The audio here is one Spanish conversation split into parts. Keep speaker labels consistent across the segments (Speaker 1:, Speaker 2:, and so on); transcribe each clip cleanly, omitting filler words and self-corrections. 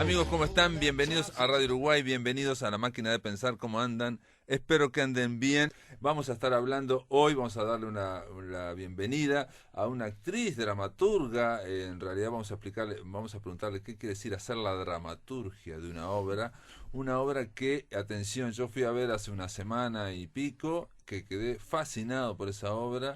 Speaker 1: Amigos, ¿cómo están? Bienvenidos a Radio Uruguay, bienvenidos a La Máquina de Pensar, ¿cómo andan? Espero que anden bien. Vamos a estar hablando hoy, vamos a darle una bienvenida a una actriz, dramaturga. En realidad vamos a preguntarle qué quiere decir hacer la dramaturgia de una obra que, atención, yo fui a ver hace una semana y pico, que quedé fascinado por esa obra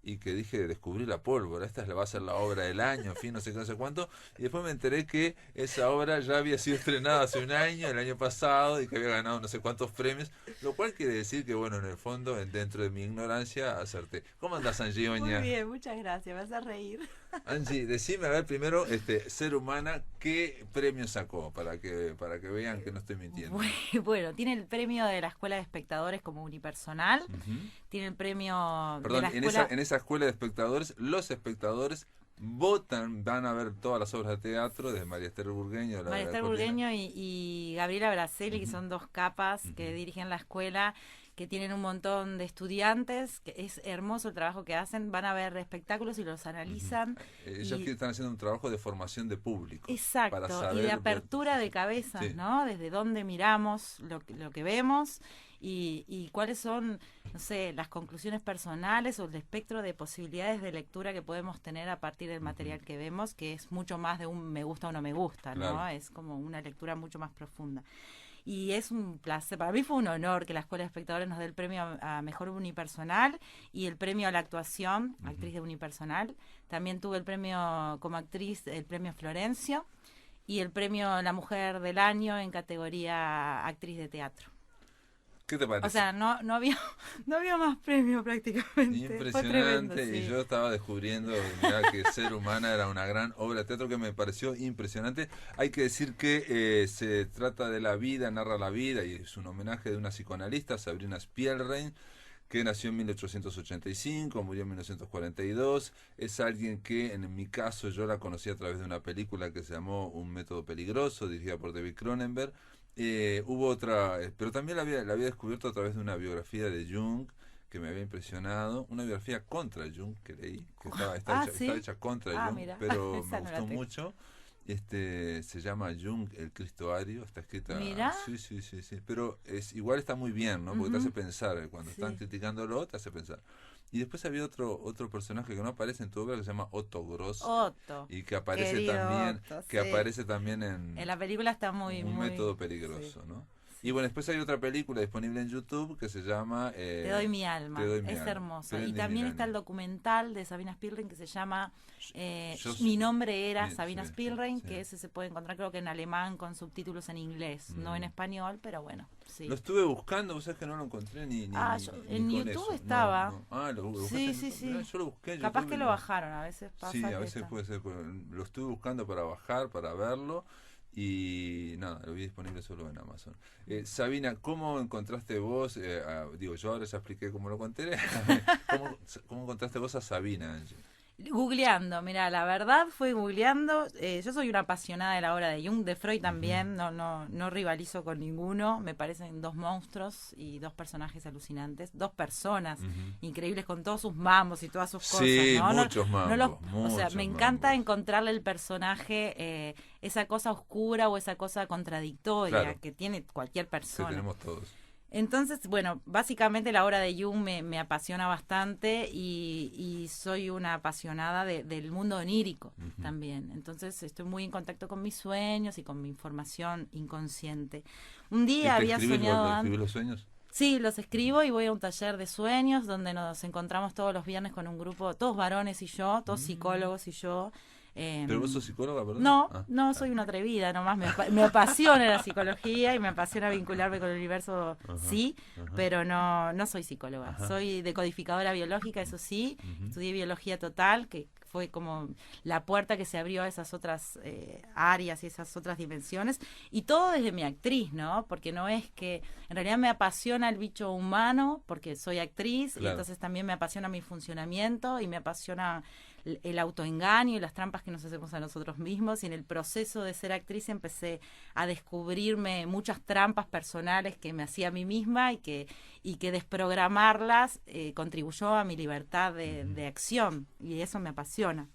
Speaker 1: y que dije, descubrí la pólvora, esta va a ser la obra del año, en fin, no sé qué, no sé cuánto, y después me enteré que esa obra ya había sido estrenada hace un año, el año pasado, y que había ganado no sé cuántos premios, lo cual quiere decir que, bueno, en el fondo, dentro de mi ignorancia, acerté. ¿Cómo andás, Angie Oña?
Speaker 2: Muy bien, muchas gracias, me vas a reír.
Speaker 1: Angie, decime, a ver, primero, Ser Humana, ¿qué premio sacó? Para que vean que no estoy mintiendo.
Speaker 2: Bueno, tiene el premio de la Escuela de Espectadores como unipersonal, tiene el premio
Speaker 1: Perdón,
Speaker 2: de la escuela...
Speaker 1: en esa escuela de espectadores, los espectadores votan, van a ver todas las obras de teatro de María Esther Burgueño.
Speaker 2: María Esther Burgueño y Gabriela Braceli, que son dos capas que dirigen la escuela, que tienen un montón de estudiantes, que es hermoso el trabajo que hacen, van a ver espectáculos y los analizan.
Speaker 1: Ellos que están haciendo un trabajo de formación de público.
Speaker 2: Exacto,
Speaker 1: para saber,
Speaker 2: y de apertura de cabezas,
Speaker 1: sí,
Speaker 2: ¿no? Desde dónde miramos lo que vemos y cuáles son, no sé, las conclusiones personales o el espectro de posibilidades de lectura que podemos tener a partir del material que vemos, que es mucho más de un me gusta o no me gusta, ¿no?
Speaker 1: Claro.
Speaker 2: Es como una lectura mucho más profunda. Y es un placer, para mí fue un honor que la Escuela de Espectadores nos dé el premio a Mejor Unipersonal y el premio a la actuación, actriz de unipersonal. También tuve el premio como actriz, el premio Florencio, y el premio La Mujer del Año en categoría actriz de teatro.
Speaker 1: ¿Qué te parece?
Speaker 2: O sea, no había más premios prácticamente.
Speaker 1: Impresionante.
Speaker 2: Fue tremendo, sí.
Speaker 1: Y yo estaba descubriendo, mirá, que Ser Humana era una gran obra de teatro que me pareció impresionante. Hay que decir que se trata de la vida, narra la vida, y es un homenaje de una psicoanalista, Sabrina Spielrein, que nació en 1885, murió en 1942. Es alguien que, en mi caso, yo la conocí a través de una película que se llamó Un método peligroso, dirigida por David Cronenberg. Hubo otra, pero también la había descubierto a través de una biografía de Jung, que me había impresionado, una biografía contra Jung que leí, que está hecha contra Jung,
Speaker 2: mira.
Speaker 1: pero me
Speaker 2: Esa no la
Speaker 1: gustó
Speaker 2: tengo.
Speaker 1: mucho. Se llama Jung, el Cristoario, está escrita...
Speaker 2: Mira.
Speaker 1: Sí, pero igual está muy bien, ¿no? Porque te hace pensar, cuando
Speaker 2: Sí.
Speaker 1: están criticándolo, te hace pensar. Y después había otro personaje que no aparece en tu obra, que se llama Otto Gross,
Speaker 2: Otto.
Speaker 1: y que aparece
Speaker 2: Querido
Speaker 1: también,
Speaker 2: Otto,
Speaker 1: que
Speaker 2: sí.
Speaker 1: aparece también en
Speaker 2: En la película está muy...
Speaker 1: Un
Speaker 2: muy,
Speaker 1: método peligroso,
Speaker 2: sí.
Speaker 1: ¿no? Y bueno, después hay otra película disponible en YouTube que se llama
Speaker 2: Te doy mi alma,
Speaker 1: Te doy mi
Speaker 2: es
Speaker 1: alma.
Speaker 2: hermoso.
Speaker 1: Prende
Speaker 2: Y
Speaker 1: mi
Speaker 2: también está el
Speaker 1: alma.
Speaker 2: documental de Sabina Spielrein que se llama
Speaker 1: Yo-
Speaker 2: Mi nombre era
Speaker 1: Sí,
Speaker 2: Sabina
Speaker 1: sí,
Speaker 2: Spielrein,
Speaker 1: sí.
Speaker 2: que ese se puede encontrar creo que en alemán con subtítulos en inglés, no en español, pero bueno, sí.
Speaker 1: Lo estuve buscando, vos sabés que no lo encontré ni
Speaker 2: En
Speaker 1: con
Speaker 2: YouTube
Speaker 1: eso.
Speaker 2: estaba.
Speaker 1: No. Ah, lo
Speaker 2: Sí,
Speaker 1: buscaste.
Speaker 2: sí.
Speaker 1: Mirá, yo lo busqué en
Speaker 2: Capaz
Speaker 1: YouTube
Speaker 2: que
Speaker 1: y
Speaker 2: lo
Speaker 1: no.
Speaker 2: bajaron, a veces pasa
Speaker 1: Sí, a
Speaker 2: que
Speaker 1: veces
Speaker 2: está.
Speaker 1: puede ser. Lo estuve buscando para bajar, para verlo. Y nada, lo vi disponible solo en Amazon. Sabina, ¿cómo encontraste vos? Yo ahora ya expliqué cómo lo conté. ¿Cómo encontraste vos a Sabina, Angie?
Speaker 2: Googleando, mira, la verdad fue googleando. Yo soy una apasionada de la obra de Jung, de Freud también, no rivalizo con ninguno. Me parecen dos monstruos y dos personajes alucinantes, dos personas increíbles con todos sus mambos y todas sus cosas.
Speaker 1: Sí,
Speaker 2: ¿no?
Speaker 1: muchos mambos.
Speaker 2: O sea, me encanta encontrarle el personaje, esa cosa oscura o esa cosa contradictoria,
Speaker 1: claro,
Speaker 2: que tiene cualquier persona.
Speaker 1: que tenemos todos.
Speaker 2: Entonces, bueno, básicamente la obra de Jung me apasiona bastante y soy una apasionada del mundo onírico también. Entonces estoy muy en contacto con mis sueños y con mi información inconsciente. Un día había soñado
Speaker 1: ¿Escribís los sueños?
Speaker 2: Sí, los escribo y voy a un taller de sueños donde nos encontramos todos los viernes con un grupo, todos varones y yo, todos psicólogos y yo.
Speaker 1: ¿Pero vos sos psicóloga, perdón?
Speaker 2: No, soy una atrevida, nomás me apasiona la psicología y me apasiona vincularme con el universo, pero no soy psicóloga. Soy decodificadora biológica, eso sí, estudié biología total, que fue como la puerta que se abrió a esas otras áreas y esas otras dimensiones, y todo desde mi actriz, ¿no? Porque no es que, en realidad me apasiona el bicho humano, porque soy actriz,
Speaker 1: claro.
Speaker 2: Y entonces también me apasiona mi funcionamiento y me apasiona el autoengaño y las trampas que nos hacemos a nosotros mismos, y en el proceso de ser actriz empecé a descubrirme muchas trampas personales que me hacía a mí misma y que desprogramarlas contribuyó a mi libertad de acción, y eso me apasiona.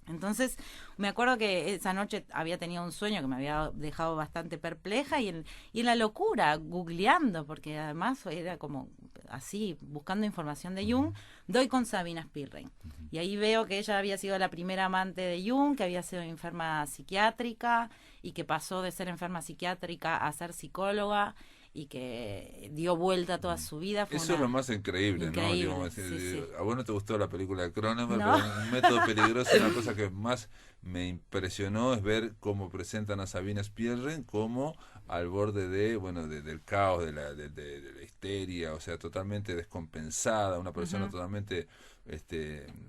Speaker 2: Entonces, me acuerdo que esa noche había tenido un sueño que me había dejado bastante perpleja y en la locura, googleando, porque además era como así, buscando información de Jung, doy con Sabina Spielrein. Y ahí veo que ella había sido la primera amante de Jung, que había sido enferma psiquiátrica y que pasó de ser enferma psiquiátrica a ser psicóloga y que dio vuelta toda su vida. Fue
Speaker 1: Eso es lo más increíble, ¿no? Digamos,
Speaker 2: sí.
Speaker 1: A vos no te gustó la película de Cronenberg,
Speaker 2: No.
Speaker 1: pero un método peligroso, una cosa que más me impresionó es ver cómo presentan a Sabina Spielrein como al borde del caos, de la histeria, o sea, totalmente descompensada, una persona totalmente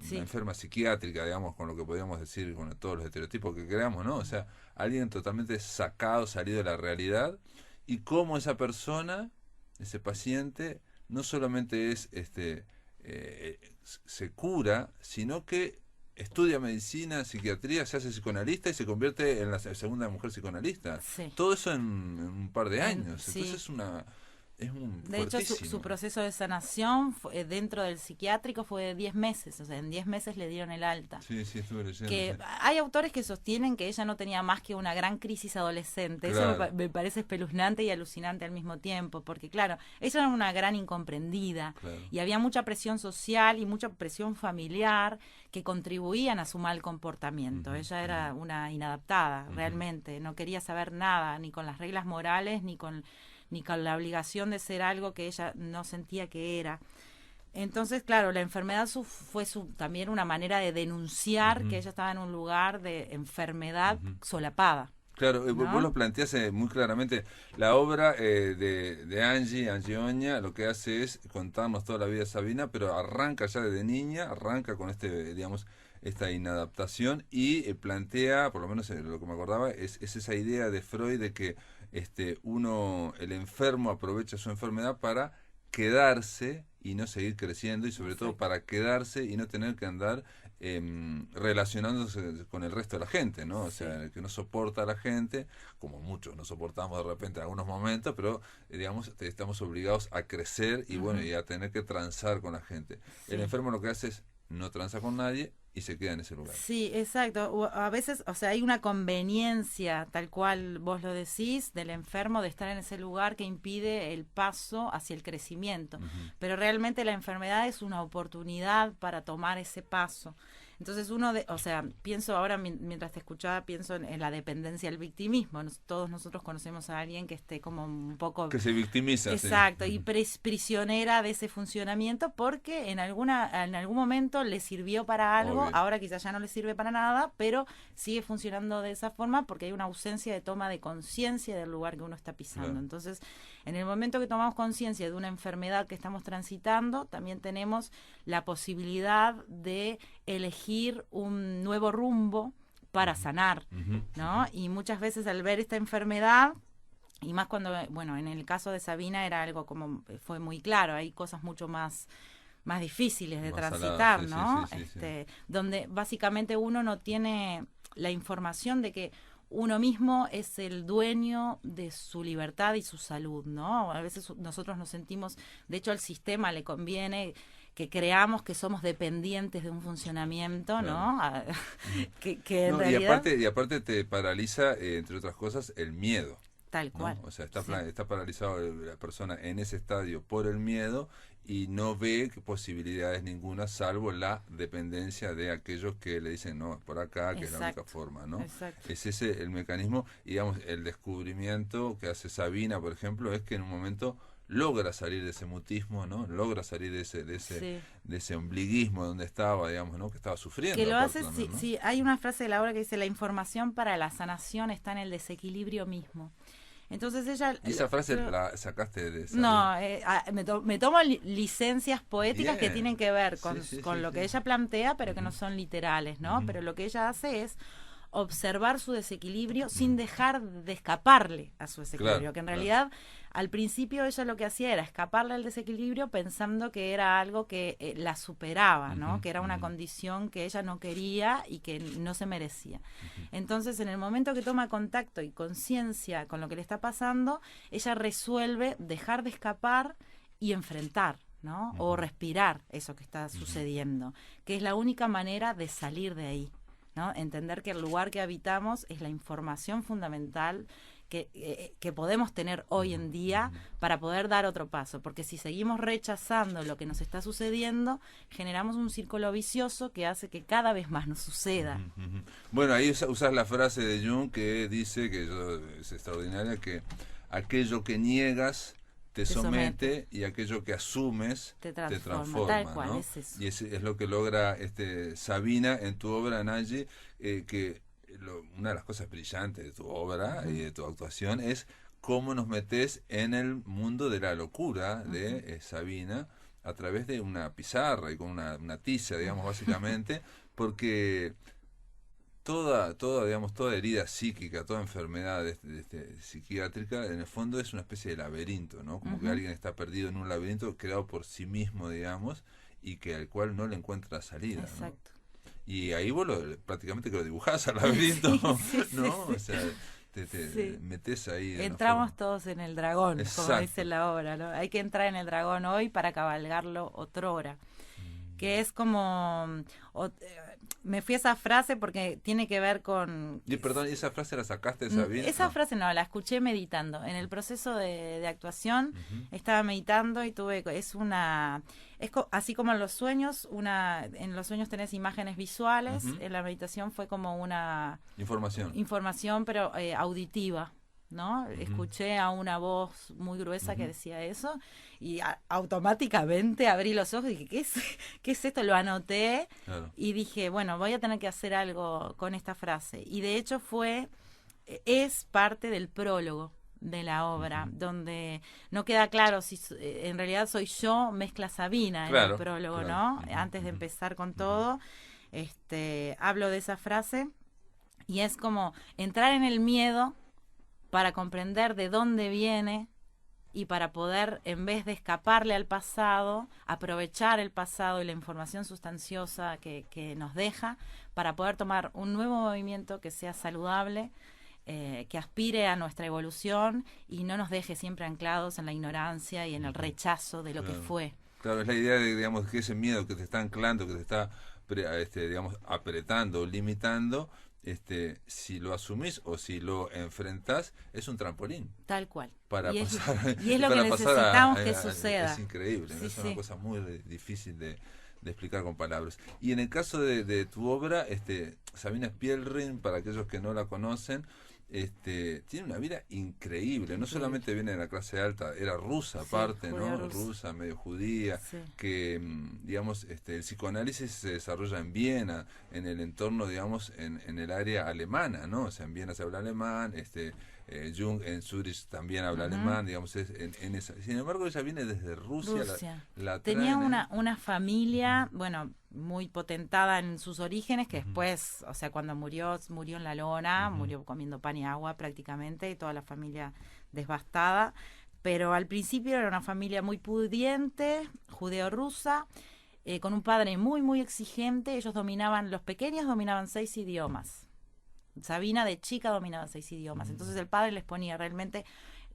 Speaker 2: Sí.
Speaker 1: enferma psiquiátrica, digamos, con lo que podríamos decir con todos los estereotipos que creamos, ¿no? O sea, alguien totalmente sacado, salido de la realidad, y cómo esa persona, ese paciente, no solamente se cura, sino que estudia medicina, psiquiatría, se hace psicoanalista y se convierte en la segunda mujer psicoanalista.
Speaker 2: Sí.
Speaker 1: Todo eso en un par de años.
Speaker 2: Sí.
Speaker 1: Entonces es un
Speaker 2: De hecho, su proceso de sanación dentro del psiquiátrico fue de 10 meses, o sea, en 10 meses le dieron el alta.
Speaker 1: Sí, estuve leyendo.
Speaker 2: Que
Speaker 1: Sí.
Speaker 2: hay autores que sostienen que ella no tenía más que una gran crisis adolescente.
Speaker 1: Claro.
Speaker 2: Eso me parece espeluznante y alucinante al mismo tiempo, porque claro, ella era una gran incomprendida,
Speaker 1: Claro.
Speaker 2: y había mucha presión social y mucha presión familiar que contribuían a su mal comportamiento. Ella era una inadaptada, realmente, no quería saber nada, ni con las reglas morales, ni con la obligación de ser algo que ella no sentía que era. Entonces, claro, la enfermedad fue también una manera de denunciar que ella estaba en un lugar de enfermedad solapada.
Speaker 1: Claro,
Speaker 2: ¿no?
Speaker 1: vos lo planteás muy claramente. La obra de Angie Oña, lo que hace es contarnos toda la vida de Sabina, pero arranca ya desde niña, arranca con esta inadaptación y plantea, por lo menos lo que me acordaba, es esa idea de Freud de que el enfermo aprovecha su enfermedad para quedarse y no seguir creciendo, y sobre todo para quedarse y no tener que andar relacionándose con el resto de la gente, ¿no? O sea, el que no soporta a la gente, como muchos no soportamos de repente en algunos momentos, pero digamos, estamos obligados a crecer y y a tener que transar con la gente. El enfermo lo que hace es no transa con nadie y se queda en ese lugar.
Speaker 2: Sí, exacto. A veces, o sea, hay una conveniencia, tal cual vos lo decís, del enfermo de estar en ese lugar que impide el paso hacia el crecimiento. Pero realmente la enfermedad es una oportunidad para tomar ese paso. Entonces pienso ahora, mientras te escuchaba, pienso en la dependencia del victimismo. Todos nosotros conocemos a alguien que esté como un poco...
Speaker 1: Que se victimiza.
Speaker 2: Exacto, y prisionera de ese funcionamiento porque en algún momento le sirvió para algo,
Speaker 1: Obvio.
Speaker 2: ahora quizás ya no le sirve para nada, pero sigue funcionando de esa forma porque hay una ausencia de toma de conciencia del lugar que uno está pisando.
Speaker 1: Claro.
Speaker 2: Entonces, en el momento que tomamos conciencia de una enfermedad que estamos transitando, también tenemos la posibilidad de elegir un nuevo rumbo para sanar, ¿no? Y muchas veces al ver esta enfermedad, y más cuando, bueno, en el caso de Sabina era algo como, fue muy claro, hay cosas mucho más difíciles de
Speaker 1: Más
Speaker 2: transitar,
Speaker 1: saladas, sí,
Speaker 2: ¿no?
Speaker 1: sí.
Speaker 2: Donde básicamente uno no tiene la información de que uno mismo es el dueño de su libertad y su salud, ¿no? A veces nosotros nos sentimos, de hecho al sistema le conviene que creamos que somos dependientes de un funcionamiento, ¿no? que en realidad...
Speaker 1: Y aparte te paraliza, entre otras cosas, el miedo.
Speaker 2: Tal cual.
Speaker 1: ¿No? O sea, está paralizado la persona en ese estadio por el miedo y no ve posibilidades ninguna salvo la dependencia de aquellos que le dicen no, por acá, que es la única forma, ¿no?
Speaker 2: Exacto.
Speaker 1: Es ese el mecanismo, y digamos, el descubrimiento que hace Sabina, por ejemplo, es que en un momento logra salir de ese mutismo, ¿no? Logra salir de ese ombliguismo donde estaba, digamos, ¿no? Que estaba sufriendo.
Speaker 2: Que lo hace,
Speaker 1: ¿no?
Speaker 2: sí, hay una frase de la obra que dice: la información para la sanación está en el desequilibrio mismo. Entonces ella...
Speaker 1: ¿Y esa frase la sacaste de esa?
Speaker 2: No, me tomo licencias poéticas que tienen que ver con lo que ella plantea, pero que no son literales, ¿no? Pero lo que ella hace es observar su desequilibrio sin dejar de escaparle a su desequilibrio, que en realidad al principio ella lo que hacía era escaparle al desequilibrio pensando que era algo que la superaba, ¿no? Que era una condición que ella no quería y que no se merecía. Entonces, en el momento que toma contacto y conciencia con lo que le está pasando, ella resuelve dejar de escapar y enfrentar, ¿no? O respirar eso que está sucediendo, que es la única manera de salir de ahí, ¿no? Entender que el lugar que habitamos es la información fundamental que podemos tener hoy en día para poder dar otro paso, porque si seguimos rechazando lo que nos está sucediendo, generamos un círculo vicioso que hace que cada vez más nos suceda.
Speaker 1: Bueno, ahí usas la frase de Jung que dice, es extraordinaria, que aquello que niegas te somete y aquello que asumes te transforma,
Speaker 2: tal cual,
Speaker 1: ¿no?
Speaker 2: es eso.
Speaker 1: Y es lo que logra Sabina en tu obra, Naye, que una de las cosas brillantes de tu obra y de tu actuación es cómo nos metes en el mundo de la locura de Sabina a través de una pizarra y con una tiza, digamos, básicamente, porque digamos, toda herida psíquica, toda enfermedad psiquiátrica, en el fondo es una especie de laberinto, ¿no? Como que alguien está perdido en un laberinto creado por sí mismo, digamos, y que al cual no le encuentra salida, ¿no?
Speaker 2: Exacto.
Speaker 1: Y ahí vos prácticamente que lo dibujás al laberinto, ¿no? O sea, te metés ahí.
Speaker 2: Entramos todos en el dragón,
Speaker 1: Exacto.
Speaker 2: como dice la obra, ¿no? Hay que entrar en el dragón hoy para cabalgarlo otrora. Que es como... me fui a esa frase porque tiene que ver con...
Speaker 1: Y perdón, ¿esa frase la sacaste de Sabina?
Speaker 2: Esa frase no, la escuché meditando. En el proceso de actuación estaba meditando y así como en los sueños, en los sueños tenés imágenes visuales, en la meditación fue como una... Información, pero auditiva, ¿no? Escuché a una voz muy gruesa que decía eso y automáticamente abrí los ojos y dije, ¿qué es esto? Lo anoté y dije, bueno, voy a tener que hacer algo con esta frase. Y de hecho es parte del prólogo de la obra, donde no queda claro si en realidad soy yo, mezcla Sabina en el prólogo, ¿no? Antes de empezar con todo, hablo de esa frase y es como entrar en el miedo para comprender de dónde viene y para poder, en vez de escaparle al pasado, aprovechar el pasado y la información sustanciosa que nos deja para poder tomar un nuevo movimiento que sea saludable, que aspire a nuestra evolución y no nos deje siempre anclados en la ignorancia y en el rechazo de lo que fue.
Speaker 1: Claro, es la idea de, digamos, que ese miedo que te está anclando, que te está, digamos, apretando, limitando, si lo asumís o si lo enfrentás, es un trampolín.
Speaker 2: Tal cual.
Speaker 1: Y es
Speaker 2: lo que necesitamos que suceda.
Speaker 1: Es increíble, ¿no? Es una cosa muy difícil de explicar con palabras. Y en el caso de tu obra, Sabina Spielring, para aquellos que no la conocen, tiene una vida increíble. No solamente viene de la clase alta, era rusa aparte, ¿no? Rusa, medio judía, que digamos, el psicoanálisis se desarrolla en Viena, en el entorno, digamos, en el área alemana, ¿no? O sea, en Viena se habla alemán, Jung en Zurich también habla alemán, digamos, en esa. Sin embargo, ella viene desde Rusia.
Speaker 2: Tenía una familia, bueno, muy potentada en sus orígenes, que después, o sea, cuando murió en la lona, murió comiendo pan y agua prácticamente, y toda la familia devastada. Pero al principio era una familia muy pudiente, judeo-rusa, con un padre muy, muy exigente. Los pequeños dominaban 6 idiomas. Sabina de chica dominaba 6 idiomas. Entonces el padre les ponía realmente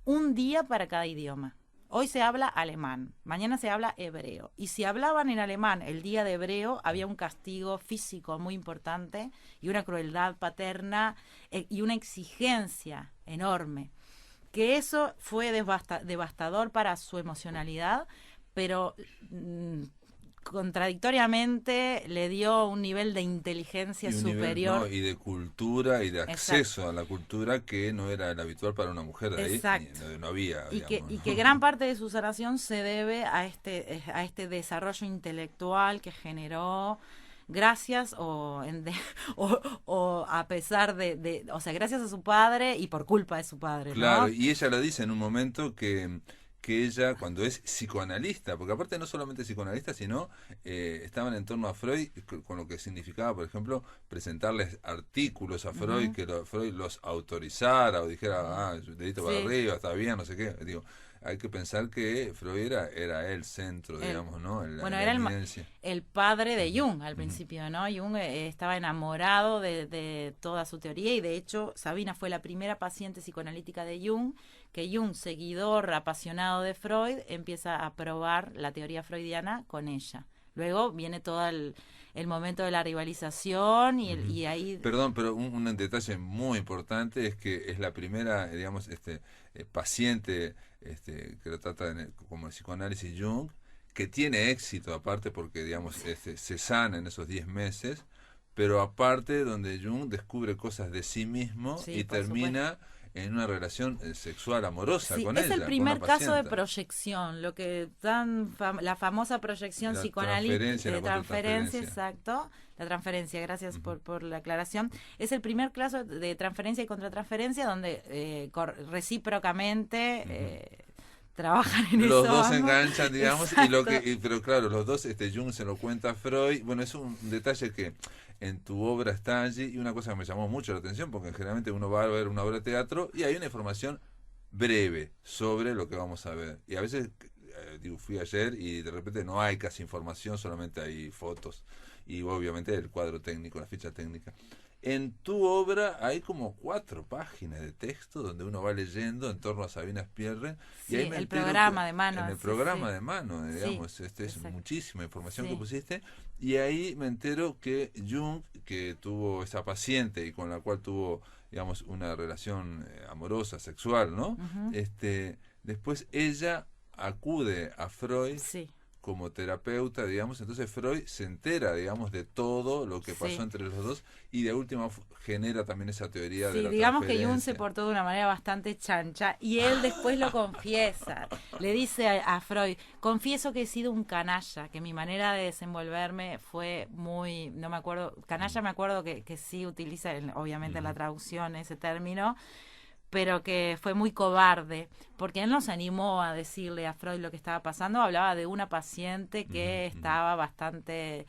Speaker 2: un día para cada idioma. Hoy se habla alemán, mañana se habla hebreo. Y si hablaban en alemán el día de hebreo, había un castigo físico muy importante y una crueldad paterna y una exigencia enorme. Que eso fue devastador para su emocionalidad, pero contradictoriamente le dio un nivel de inteligencia superior.
Speaker 1: Y de cultura y de acceso a la cultura que no era el habitual para una mujer de ahí, no había.
Speaker 2: Y que gran parte de su sanación se debe a este desarrollo intelectual que generó gracias o a pesar o sea, gracias a su padre y por culpa de su padre.
Speaker 1: Claro,
Speaker 2: ¿no?
Speaker 1: Y ella lo dice en un momento que ella, cuando es psicoanalista, porque aparte no solamente psicoanalista, sino estaban en torno a Freud, con lo que significaba, por ejemplo, presentarles artículos a Freud, que Freud los autorizara o dijera, dedito para arriba, está bien, no sé qué. Digo, hay que pensar que Freud era el centro, digamos, ¿no?
Speaker 2: Era el padre de Jung al principio, ¿no? Jung estaba enamorado de toda su teoría y de hecho Sabina fue la primera paciente psicoanalítica de Jung, que Jung, seguidor apasionado de Freud, empieza a probar la teoría freudiana con ella. Luego viene todo el momento de la rivalización y ahí...
Speaker 1: Perdón, pero un detalle muy importante es que es la primera, digamos, paciente que lo trata como el psicoanálisis Jung, que tiene éxito aparte porque, digamos, se sana en esos 10 meses, pero aparte donde Jung descubre cosas de sí mismo
Speaker 2: Sí,
Speaker 1: y
Speaker 2: por
Speaker 1: termina en una relación sexual amorosa
Speaker 2: Sí,
Speaker 1: con
Speaker 2: es
Speaker 1: ella.
Speaker 2: el primer
Speaker 1: con una
Speaker 2: caso de
Speaker 1: paciente.
Speaker 2: proyección, lo que dan la famosa proyección
Speaker 1: La
Speaker 2: psicoanalítica,
Speaker 1: transferencia, la
Speaker 2: de transferencia,
Speaker 1: contratransferencia.
Speaker 2: exacto, la transferencia, gracias
Speaker 1: Ujú.
Speaker 2: por la aclaración. Es el primer caso de transferencia y contratransferencia donde recíprocamente trabajan en
Speaker 1: Los
Speaker 2: eso
Speaker 1: dos se
Speaker 2: ambos.
Speaker 1: enganchan, digamos,
Speaker 2: Exacto.
Speaker 1: pero claro, los dos, Jung se lo cuenta a Freud. Bueno, es un detalle que en tu obra está allí, y una cosa que me llamó mucho la atención, porque generalmente uno va a ver una obra de teatro y hay una información breve sobre lo que vamos a ver. Y a veces, digo, fui ayer y de repente no hay casi información, solamente hay fotos y obviamente el cuadro técnico, la ficha técnica. En tu obra hay como 4 páginas de texto donde uno va leyendo en torno a Sabina Spierre, y ahí
Speaker 2: Sí,
Speaker 1: me
Speaker 2: el
Speaker 1: entero
Speaker 2: programa
Speaker 1: que
Speaker 2: de mano.
Speaker 1: en el
Speaker 2: Sí,
Speaker 1: programa
Speaker 2: sí,
Speaker 1: de mano,
Speaker 2: sí,
Speaker 1: digamos, es
Speaker 2: exacto.
Speaker 1: muchísima información que
Speaker 2: Sí,
Speaker 1: pusiste, y ahí me entero que Jung, que tuvo esa paciente y con la cual tuvo, digamos, una relación amorosa, sexual, ¿no?
Speaker 2: ujú,
Speaker 1: Después ella acude a Freud
Speaker 2: sí,
Speaker 1: como terapeuta, digamos, entonces Freud se entera, digamos, de todo lo que pasó
Speaker 2: sí.
Speaker 1: entre los dos, y de última genera también esa teoría de
Speaker 2: Sí,
Speaker 1: la
Speaker 2: digamos que Jung se
Speaker 1: transferencia.
Speaker 2: portó de una manera bastante chancha y él después lo confiesa. Le dice a Freud, confieso que he sido un canalla, que mi manera de desenvolverme fue muy, no me acuerdo, canalla me acuerdo que sí utiliza, obviamente en la
Speaker 1: Ujú,
Speaker 2: traducción ese término, pero que fue muy cobarde, porque él no se animó a decirle a Freud lo que estaba pasando, hablaba de una paciente
Speaker 1: ujú,
Speaker 2: que
Speaker 1: ujú.
Speaker 2: estaba bastante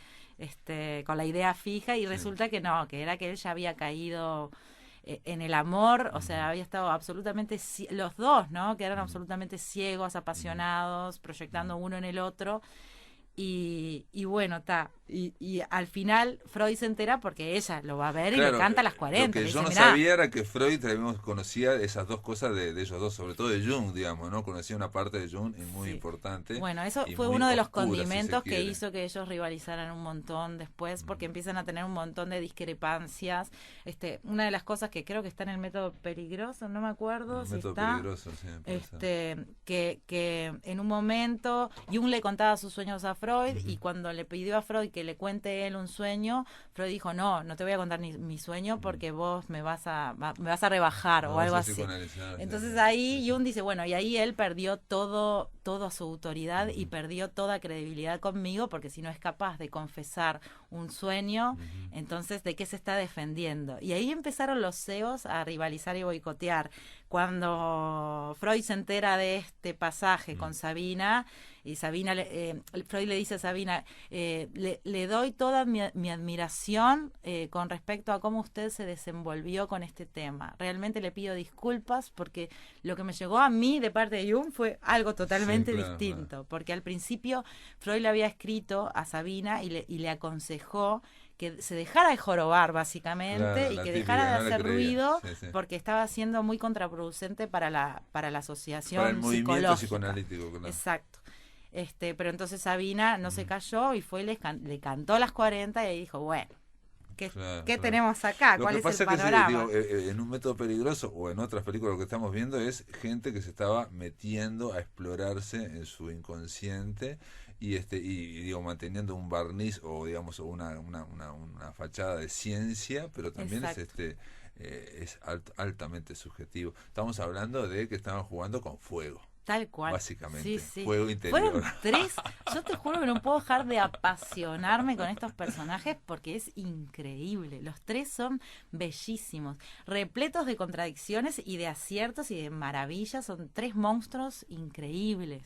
Speaker 2: con la idea fija y
Speaker 1: Sí.
Speaker 2: resulta que no, que era que él ya había caído en el amor, o
Speaker 1: Ujú,
Speaker 2: sea, había estado absolutamente, los dos, ¿no? Que eran
Speaker 1: ujú,
Speaker 2: absolutamente ciegos,
Speaker 1: ujú,
Speaker 2: apasionados,
Speaker 1: ujú.
Speaker 2: proyectando uno en el otro, y bueno, está. Y al final Freud se entera porque ella lo va a ver y le
Speaker 1: Claro,
Speaker 2: canta a las
Speaker 1: lo
Speaker 2: 40.
Speaker 1: que
Speaker 2: Le
Speaker 1: yo
Speaker 2: dice,
Speaker 1: no
Speaker 2: mirá,
Speaker 1: sabía era que Freud también conocía esas dos cosas de ellos dos, sobre todo de Jung, digamos, ¿no? Conocía una parte de Jung muy
Speaker 2: sí.
Speaker 1: importante
Speaker 2: Bueno, eso
Speaker 1: y
Speaker 2: fue
Speaker 1: muy
Speaker 2: uno de los
Speaker 1: oscura, si se
Speaker 2: condimentos que
Speaker 1: quiere.
Speaker 2: hizo que ellos rivalizaran un montón después, porque
Speaker 1: Ujú.
Speaker 2: empiezan a tener un montón de discrepancias. Una de las cosas que creo que está en el método peligroso, no me acuerdo
Speaker 1: El
Speaker 2: si
Speaker 1: método
Speaker 2: está,
Speaker 1: peligroso, sí, puede ser.
Speaker 2: que en un momento Jung le contaba sus sueños a Freud
Speaker 1: Ujú.
Speaker 2: y cuando le pidió a Freud que le cuente él un sueño, Freud dijo, no, no te voy a contar ni mi sueño
Speaker 1: Ujú.
Speaker 2: porque vos me vas a rebajar
Speaker 1: Me
Speaker 2: o
Speaker 1: vas
Speaker 2: algo
Speaker 1: a
Speaker 2: así.
Speaker 1: psicoanalizar, sí,
Speaker 2: Entonces
Speaker 1: sí,
Speaker 2: ahí
Speaker 1: sí.
Speaker 2: Jung dice, bueno, y ahí él perdió toda su autoridad y
Speaker 1: Ujú,
Speaker 2: perdió toda credibilidad conmigo porque si no es capaz de confesar un sueño,
Speaker 1: ujú,
Speaker 2: entonces ¿de qué se está defendiendo? Y ahí empezaron los CEOs a rivalizar y boicotear. Cuando Freud se entera de este pasaje
Speaker 1: ujú.
Speaker 2: con Sabina, y Sabina, Freud le dice a Sabina, le doy toda mi admiración con respecto a cómo usted se desenvolvió con este tema. Realmente le pido disculpas porque lo que me llegó a mí de parte de Jung fue algo
Speaker 1: Sí,
Speaker 2: totalmente
Speaker 1: claro, claro.
Speaker 2: distinto, porque al principio Freud le había escrito a Sabina y le aconsejó que se dejara de jorobar básicamente
Speaker 1: Claro,
Speaker 2: y
Speaker 1: la
Speaker 2: que dejara
Speaker 1: típica,
Speaker 2: de
Speaker 1: no le
Speaker 2: hacer
Speaker 1: creía.
Speaker 2: ruido
Speaker 1: Sí, sí.
Speaker 2: porque estaba siendo muy contraproducente para la
Speaker 1: Para el
Speaker 2: asociación
Speaker 1: movimiento
Speaker 2: psicológica.
Speaker 1: psicoanalítico, claro.
Speaker 2: Exacto. Pero entonces Sabina no se
Speaker 1: Ujú.
Speaker 2: cayó y fue y le cantó las 40 y ahí dijo, bueno,
Speaker 1: Claro,
Speaker 2: ¿qué
Speaker 1: claro.
Speaker 2: tenemos acá?
Speaker 1: Lo
Speaker 2: ¿Cuál
Speaker 1: que
Speaker 2: es el
Speaker 1: pasa es que, sí, digo,
Speaker 2: panorama?
Speaker 1: en un método peligroso o en otras películas lo que estamos viendo es gente que se estaba metiendo a explorarse en su inconsciente digo, manteniendo un barniz o digamos una fachada de ciencia, pero también es
Speaker 2: Exacto.
Speaker 1: altamente subjetivo. Estamos hablando de que estaban jugando con fuego,
Speaker 2: Tal cual. Sí,
Speaker 1: básicamente,
Speaker 2: sí.
Speaker 1: fuego interior.
Speaker 2: Fueron tres. Yo te juro que no puedo dejar de apasionarme con estos personajes porque es increíble. Los tres son bellísimos, repletos de contradicciones y de aciertos y de maravillas. Son tres monstruos increíbles.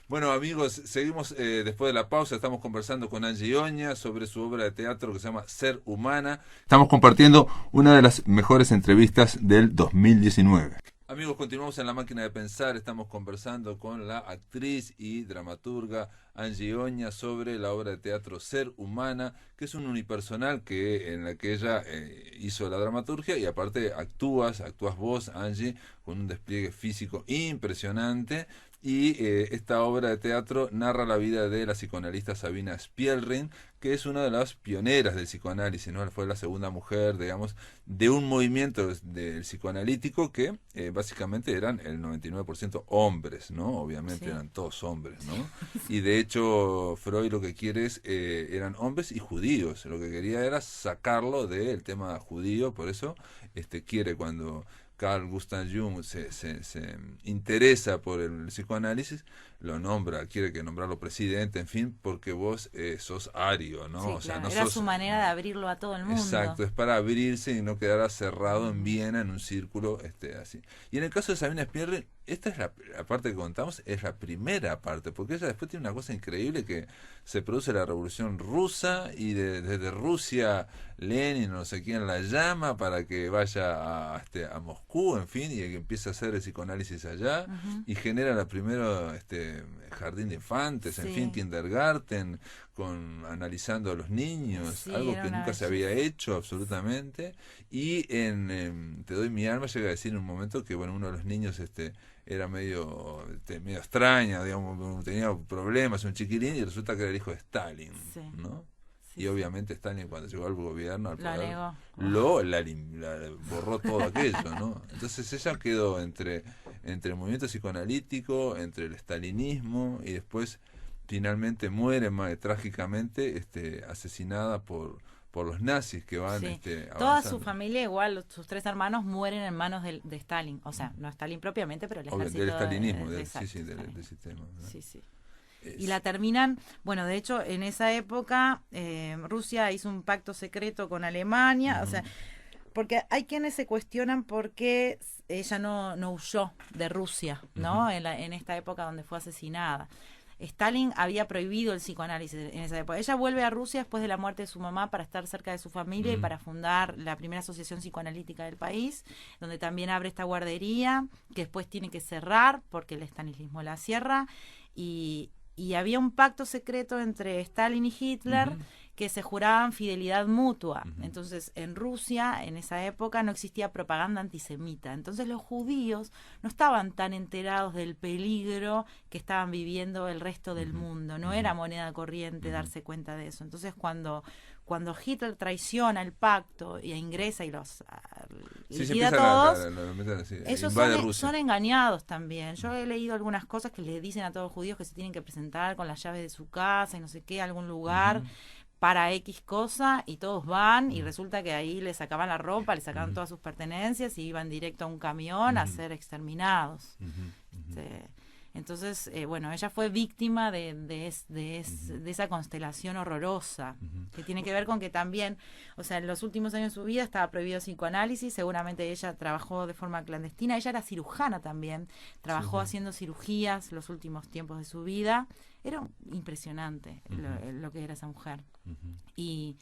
Speaker 1: Bueno, amigos, seguimos después de la pausa. Estamos conversando con Angie Oña sobre su obra de teatro que se llama Ser Humana. Estamos compartiendo una de las mejores entrevistas del 2019. Amigos, continuamos en La Máquina de Pensar. Estamos conversando con la actriz y dramaturga Angie Oña sobre la obra de teatro Ser Humana, que es un unipersonal en la que ella hizo la dramaturgia y aparte actúas vos, Angie, con un despliegue físico impresionante. Y esta obra de teatro narra la vida de la psicoanalista Sabina Spielrein, que es una de las pioneras del psicoanálisis, ¿no? Fue la segunda mujer, digamos, de un movimiento del psicoanalítico que básicamente eran el 99% hombres, ¿no? Obviamente eran todos hombres, ¿no? Y de hecho Freud lo que quiere eran hombres y judíos, lo que quería era sacarlo del tema judío, por eso quiere cuando Carl Gustav Jung se interesa por el psicoanálisis, lo nombra, quiere que nombrarlo presidente, en fin, porque vos sos ario, ¿no?
Speaker 2: Sí,
Speaker 1: o sea,
Speaker 2: claro.
Speaker 1: no
Speaker 2: Era
Speaker 1: sos,
Speaker 2: su manera de abrirlo a todo el mundo.
Speaker 1: Exacto, es para abrirse y no quedar cerrado en Viena en un círculo así. Y en el caso de Sabina Spielrein, esta es la parte que contamos, es la primera parte, porque ella después tiene una cosa increíble que se produce la Revolución Rusa y desde Rusia Lenin no sé quién la llama para que vaya a Moscú, en fin, y que empiece a hacer el psicoanálisis allá y genera la primera jardín de infantes, en fin, kindergarten, analizando a los niños, algo que nunca se había hecho absolutamente. Y en Te doy mi alma llega a decir en un momento que bueno, uno de los niños era medio extraña, digamos, tenía problemas, un chiquilín, y resulta que era el hijo de Stalin, ¿no? Y obviamente Stalin, cuando llegó al gobierno, al poder, la borró todo aquello, ¿no? Entonces ella quedó entre el movimiento psicoanalítico, entre el stalinismo, y después finalmente muere trágicamente asesinada por los nazis que van
Speaker 2: toda su familia, igual sus 3 hermanos mueren en manos de Stalin, o sea, no Stalin propiamente, pero el ejército
Speaker 1: del stalinismo,
Speaker 2: del
Speaker 1: sistema, ¿no?
Speaker 2: Sí. Y la terminan, bueno, de hecho, en esa época Rusia hizo un pacto secreto con Alemania, o sea, porque hay quienes se cuestionan por qué ella no huyó de Rusia, ¿no? En esta época donde fue asesinada. Stalin había prohibido el psicoanálisis en esa época. Ella vuelve a Rusia después de la muerte de su mamá para estar cerca de su familia y para fundar la primera asociación psicoanalítica del país, donde también abre esta guardería, que después tiene que cerrar porque el stalinismo la cierra, y había un pacto secreto entre Stalin y Hitler que se juraban fidelidad mutua. Entonces, en Rusia, en esa época, no existía propaganda antisemita. Entonces, los judíos no estaban tan enterados del peligro que estaban viviendo el resto del mundo. No era moneda corriente darse cuenta de eso. Entonces, cuando Hitler traiciona el pacto y ingresa y los liquida a todos, ellos son engañados también. Yo he leído algunas cosas que le dicen a todos los judíos que se tienen que presentar con las llaves de su casa y no sé qué, a algún lugar para X cosa, y todos van y resulta que ahí les sacaban la ropa, les sacaban todas sus pertenencias y iban directo a un camión a ser exterminados. Entonces, bueno, ella fue víctima de esa constelación horrorosa, que tiene que ver con que también, o sea, en los últimos años de su vida estaba prohibido psicoanálisis, seguramente ella trabajó de forma clandestina, ella era cirujana también, trabajó haciendo cirugías los últimos tiempos de su vida. Era impresionante lo que era esa mujer. Y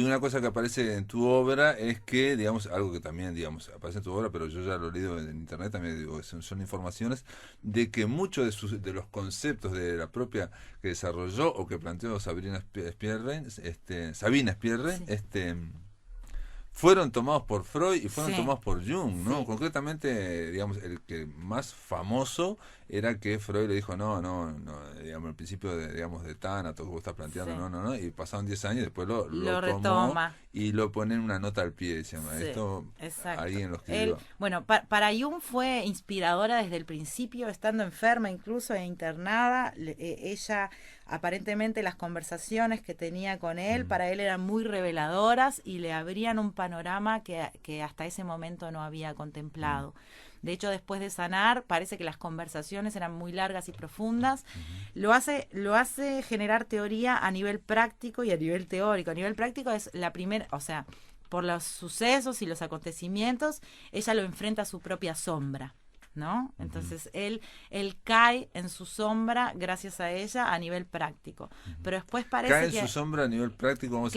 Speaker 1: una cosa que aparece en tu obra es que, digamos, algo que también, digamos, aparece en tu obra, pero yo ya lo he leído en internet, también digo, son informaciones de que muchos de los conceptos de la propia que desarrolló o que planteó Sabina Spielrein, fueron tomados por Freud y fueron tomados por Jung, ¿no? Concretamente, digamos, el que más famoso era que Freud le dijo, no, digamos, el principio de Tánato que vos estás planteando, no, y pasaron 10 años y después lo
Speaker 2: retoma
Speaker 1: y lo pone en una nota al pie, se llama. Esto alguien lo escribió.
Speaker 2: Bueno, para Jung fue inspiradora desde el principio, estando enferma incluso e internada. Ella, aparentemente, las conversaciones que tenía con él, para él eran muy reveladoras y le abrían un panorama que hasta ese momento no había contemplado. De hecho, después de sanar, parece que las conversaciones eran muy largas y profundas. Lo hace generar teoría a nivel práctico y a nivel teórico. A nivel práctico es la primera, o sea, por los sucesos y los acontecimientos, ella lo enfrenta a su propia sombra, ¿no? Entonces él cae en su sombra gracias a ella a nivel práctico, pero después parece
Speaker 1: cae
Speaker 2: que
Speaker 1: en su sombra a nivel práctico,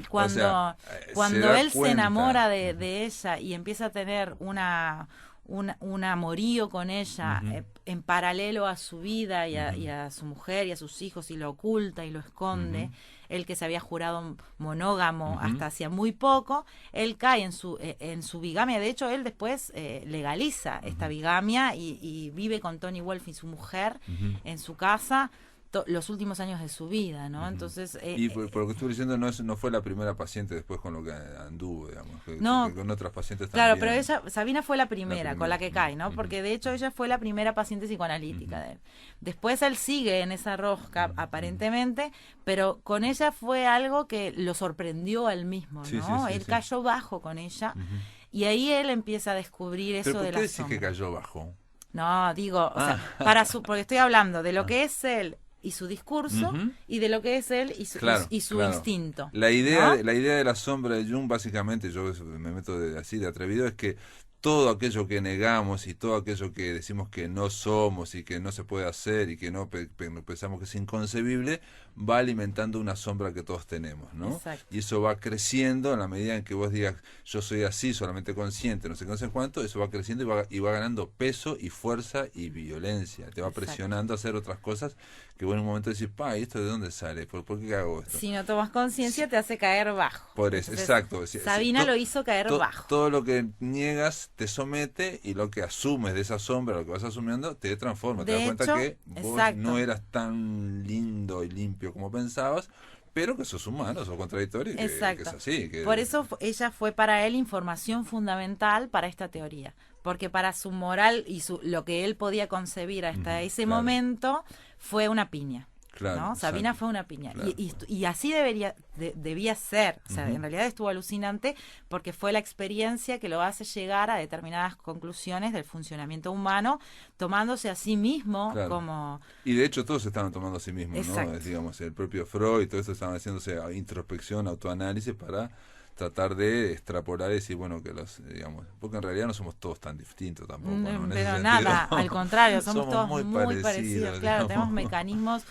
Speaker 2: cuando él se enamora de ella y empieza a tener un amorío con ella en paralelo a su vida y a su mujer y a sus hijos, y lo oculta y lo esconde. Él, que se había jurado monógamo hasta hacía muy poco, él cae en su bigamia. De hecho, él después legaliza esta bigamia y vive con Toni Wolff y su mujer en su casa los últimos años de su vida, ¿no? Entonces,
Speaker 1: y por lo que estuve diciendo, no fue la primera paciente después con lo que anduvo, digamos, que con otras pacientes
Speaker 2: claro,
Speaker 1: también.
Speaker 2: pero Sabina fue la primera con la que cae, ¿no? Porque de hecho ella fue la primera paciente psicoanalítica de él. Después él sigue en esa rosca, aparentemente, pero con ella fue algo que lo sorprendió a él mismo, ¿no? Él cayó bajo con ella, y ahí él empieza a descubrir eso de la sombra.
Speaker 1: ¿Por qué decís que cayó bajo?
Speaker 2: No, digo, o sea, porque estoy hablando de lo que es él y su discurso, y de lo que es él y su instinto.
Speaker 1: La idea de la sombra de Jung, básicamente, yo me meto así de atrevido, es que todo aquello que negamos y todo aquello que decimos que no somos y que no se puede hacer y que no pensamos que es inconcebible, va alimentando una sombra que todos tenemos, ¿no?
Speaker 2: Exacto.
Speaker 1: Y eso va creciendo en la medida en que vos digas, yo soy así, solamente consciente, no sé cuánto, eso va creciendo y va ganando peso y fuerza y violencia. Te va presionando a hacer otras cosas que vos en un momento decís, ¿y esto de dónde sale? ¿Por qué hago esto?
Speaker 2: Si no tomas conciencia, te hace caer bajo.
Speaker 1: Por eso,
Speaker 2: entonces,
Speaker 1: exacto.
Speaker 2: Sabina lo hizo caer bajo.
Speaker 1: Todo lo que niegas te somete, y lo que asumes de esa sombra, lo que vas asumiendo, te transforma. Te das cuenta que vos no eras tan lindo y limpio como pensabas, pero que sos humano, sos contradictorio, que es así.
Speaker 2: Por eso ella fue para él información fundamental para esta teoría, porque para su moral y lo que él podía concebir hasta ese momento fue una piña.
Speaker 1: Claro,
Speaker 2: ¿no? Sabina fue una piña. Claro. Y así debía ser. O sea, en realidad estuvo alucinante, porque fue la experiencia que lo hace llegar a determinadas conclusiones del funcionamiento humano, tomándose a sí mismo como...
Speaker 1: Y de hecho todos se estaban tomando a sí mismos, ¿no? Digamos, el propio Freud y todo eso estaban haciéndose introspección, autoanálisis para tratar de extrapolar y decir, bueno, que digamos, porque en realidad no somos todos tan distintos tampoco, ¿no?
Speaker 2: Pero nada, al contrario, somos todos muy parecidos, claro, tenemos mecanismos.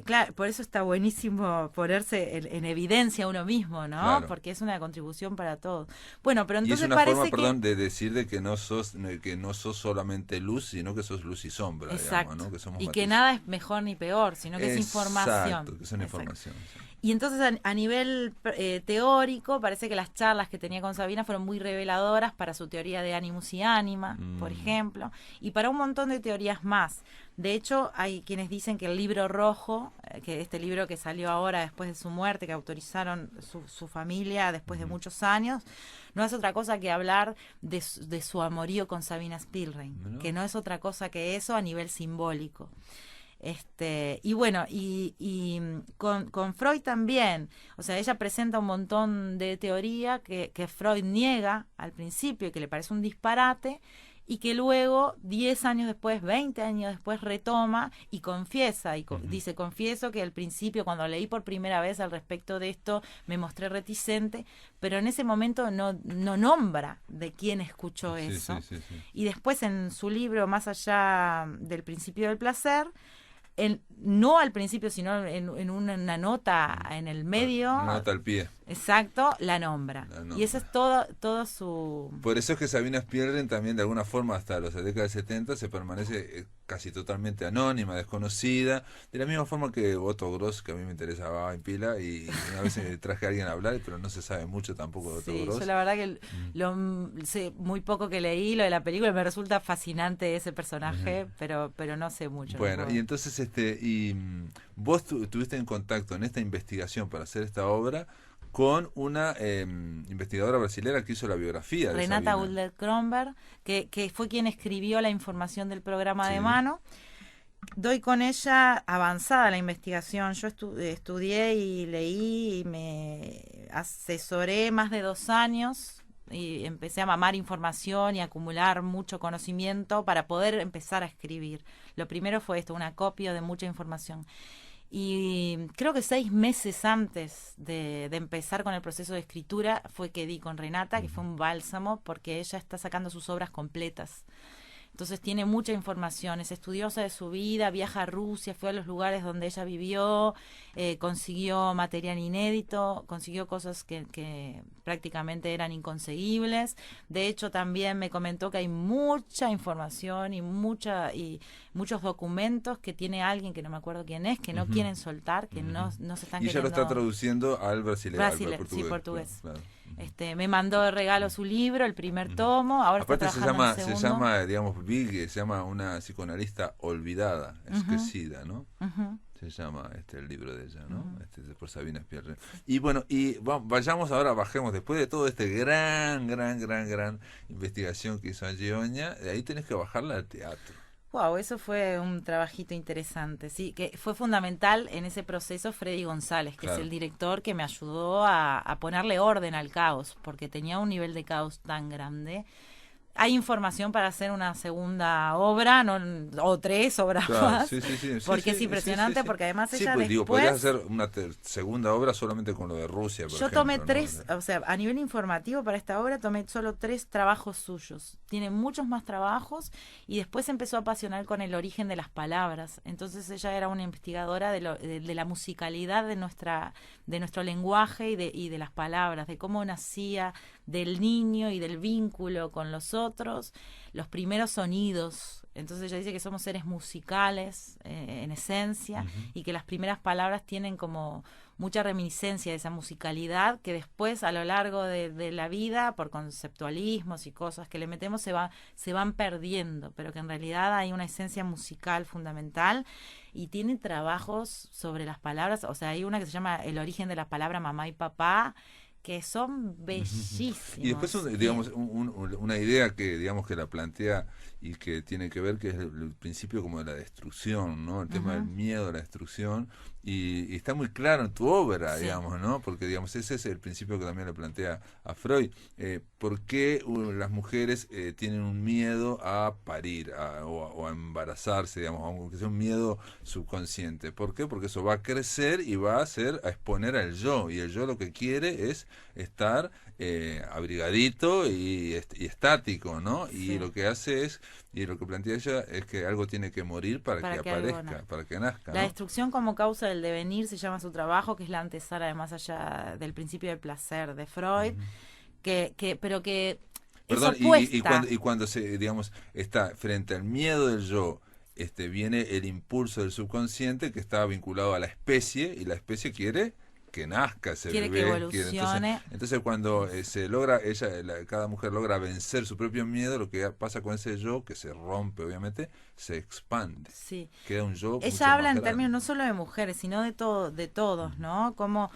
Speaker 2: Claro, por eso está buenísimo ponerse en evidencia uno mismo, ¿no? Claro. Porque es una contribución para todos. Bueno, pero entonces
Speaker 1: y es una
Speaker 2: parece
Speaker 1: forma, de decir de que no sos solamente luz, sino que sos luz y sombra.
Speaker 2: Exacto.
Speaker 1: Digamos, ¿no? Que somos
Speaker 2: y que nada es mejor ni peor, sino que es información.
Speaker 1: Exacto, que es una información. Sí.
Speaker 2: Y entonces a nivel teórico parece que las charlas que tenía con Sabina fueron muy reveladoras para su teoría de animus y anima, por ejemplo, y para un montón de teorías más. De hecho, hay quienes dicen que el libro rojo, que este libro que salió ahora después de su muerte, que autorizaron su familia después de muchos años, no es otra cosa que hablar de su amorío con Sabina Spielrein, que no es otra cosa que eso a nivel simbólico. Y bueno, y con Freud también, o sea, ella presenta un montón de teoría que Freud niega al principio y que le parece un disparate, y que luego 10 años después, 20 años después retoma y confiesa, y dice, confieso que al principio cuando leí por primera vez al respecto de esto me mostré reticente, pero en ese momento no nombra de quién escuchó eso. Sí. Y después en su libro Más allá del principio del placer, no al principio, sino en una nota en el medio.
Speaker 1: Una nota al pie.
Speaker 2: Exacto, la nombra. Y eso es todo su...
Speaker 1: Por eso es que Sabina Spielrein también de alguna forma hasta la década de 70 se permanece casi totalmente anónima, desconocida, de la misma forma que Otto Gross, que a mí me interesaba en pila, y una vez traje a alguien a hablar, pero no se sabe mucho tampoco de Otto Gross.
Speaker 2: Yo la verdad que sé muy poco que leí, lo de la película, me resulta fascinante ese personaje, pero no sé mucho.
Speaker 1: Bueno, y entonces vos tuviste en contacto en esta investigación para hacer esta obra con una investigadora brasileña que hizo la biografía de
Speaker 2: Renata
Speaker 1: Sabina.
Speaker 2: Ullett-Kronberg, que fue quien escribió la información del programa de mano. Doy con ella avanzada la investigación. Yo estudié y leí y me asesoré más de 2 años y empecé a mamar información y a acumular mucho conocimiento para poder empezar a escribir. Lo primero fue esto, un acopio de mucha información. Y creo que 6 meses antes de empezar con el proceso de escritura fue que di con Renata, que fue un bálsamo, porque ella está sacando sus obras completas. Entonces tiene mucha información, es estudiosa de su vida, viaja a Rusia, fue a los lugares donde ella vivió, consiguió material inédito, consiguió cosas que prácticamente eran inconseguibles. De hecho, también me comentó que hay mucha información y muchos documentos que tiene alguien, que no me acuerdo quién es, que no quieren soltar, que no se están
Speaker 1: Y
Speaker 2: queriendo...
Speaker 1: ella lo está traduciendo al brasileño, al portugués.
Speaker 2: Sí, portugués.
Speaker 1: Claro.
Speaker 2: Me mandó de regalo su libro, el primer tomo, ahora
Speaker 1: Aparte
Speaker 2: está trabajando en el segundo.
Speaker 1: se llama, digamos, Big, se llama una psicoanalista olvidada, esquecida, ¿no? Se llama el libro de ella, ¿no? Por Sabina Spierre. Y bueno, vayamos ahora, bajemos, después de todo gran investigación que hizo Angie Oña, de ahí tenés que bajarla al teatro.
Speaker 2: Wow, eso fue un trabajito interesante, sí, que fue fundamental en ese proceso Freddy González, que es el director que me ayudó a ponerle orden al caos, porque tenía un nivel de caos tan grande. Hay información para hacer una segunda obra, o 3 obras más, porque es impresionante, porque además ella después...
Speaker 1: podrías hacer una segunda obra solamente con lo de Rusia, por ejemplo.
Speaker 2: Yo tomé 3, o sea, a nivel informativo para esta obra tomé solo 3 trabajos suyos. Tiene muchos más trabajos y después se empezó a apasionar con el origen de las palabras. Entonces ella era una investigadora de la musicalidad de nuestro lenguaje y de las palabras, de cómo nacía del niño y del vínculo con los otros, los primeros sonidos. Entonces ella dice que somos seres musicales en esencia, y que las primeras palabras tienen como mucha reminiscencia de esa musicalidad que después a lo largo de la vida, por conceptualismos y cosas que le metemos, se van perdiendo, pero que en realidad hay una esencia musical fundamental. Y tiene trabajos sobre las palabras, o sea, hay una que se llama El origen de la palabra mamá y papá, que son bellísimos.
Speaker 1: Y después, digamos, una idea que, digamos, que la plantea y que tiene que ver, que es el principio como de la destrucción, ¿no? El tema del miedo a la destrucción, y está muy claro en tu obra, digamos, ¿no? Porque, digamos, ese es el principio que también le plantea a Freud. ¿Por qué las mujeres tienen un miedo a parir o a embarazarse, digamos, aunque sea un miedo subconsciente? ¿Por qué? Porque eso va a crecer y va a exponer al yo, y el yo lo que quiere es estar abrigadito y estático, ¿no? Y lo que hace es, y lo que plantea ella es que algo tiene que morir para que aparezca, para que nazca,
Speaker 2: La
Speaker 1: ¿no?
Speaker 2: destrucción como causa del devenir se llama su trabajo, que es la antesala de Más allá del principio del placer de Freud, pero que
Speaker 1: Perdón,
Speaker 2: es opuesta.
Speaker 1: y cuando se, digamos, está frente al miedo del yo, viene el impulso del subconsciente que está vinculado a la especie, y la especie quiere que nazca ese
Speaker 2: quiere
Speaker 1: bebé,
Speaker 2: que evolucione.
Speaker 1: entonces cuando se logra, cada mujer logra vencer su propio miedo, lo que pasa con ese yo, que se rompe obviamente, se expande.
Speaker 2: Sí.
Speaker 1: Queda un yo.
Speaker 2: Ella habla en términos no solo de mujeres, sino de todos, ¿no? Como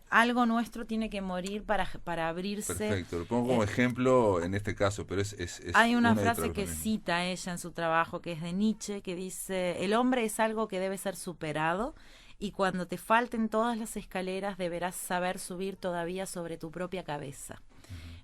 Speaker 2: algo nuestro tiene que morir para abrirse.
Speaker 1: Perfecto, lo pongo como ejemplo en este caso, pero es
Speaker 2: hay una frase que cita ella en su trabajo, que es de Nietzsche, que dice: el hombre es algo que debe ser superado, y cuando te falten todas las escaleras deberás saber subir todavía sobre tu propia cabeza.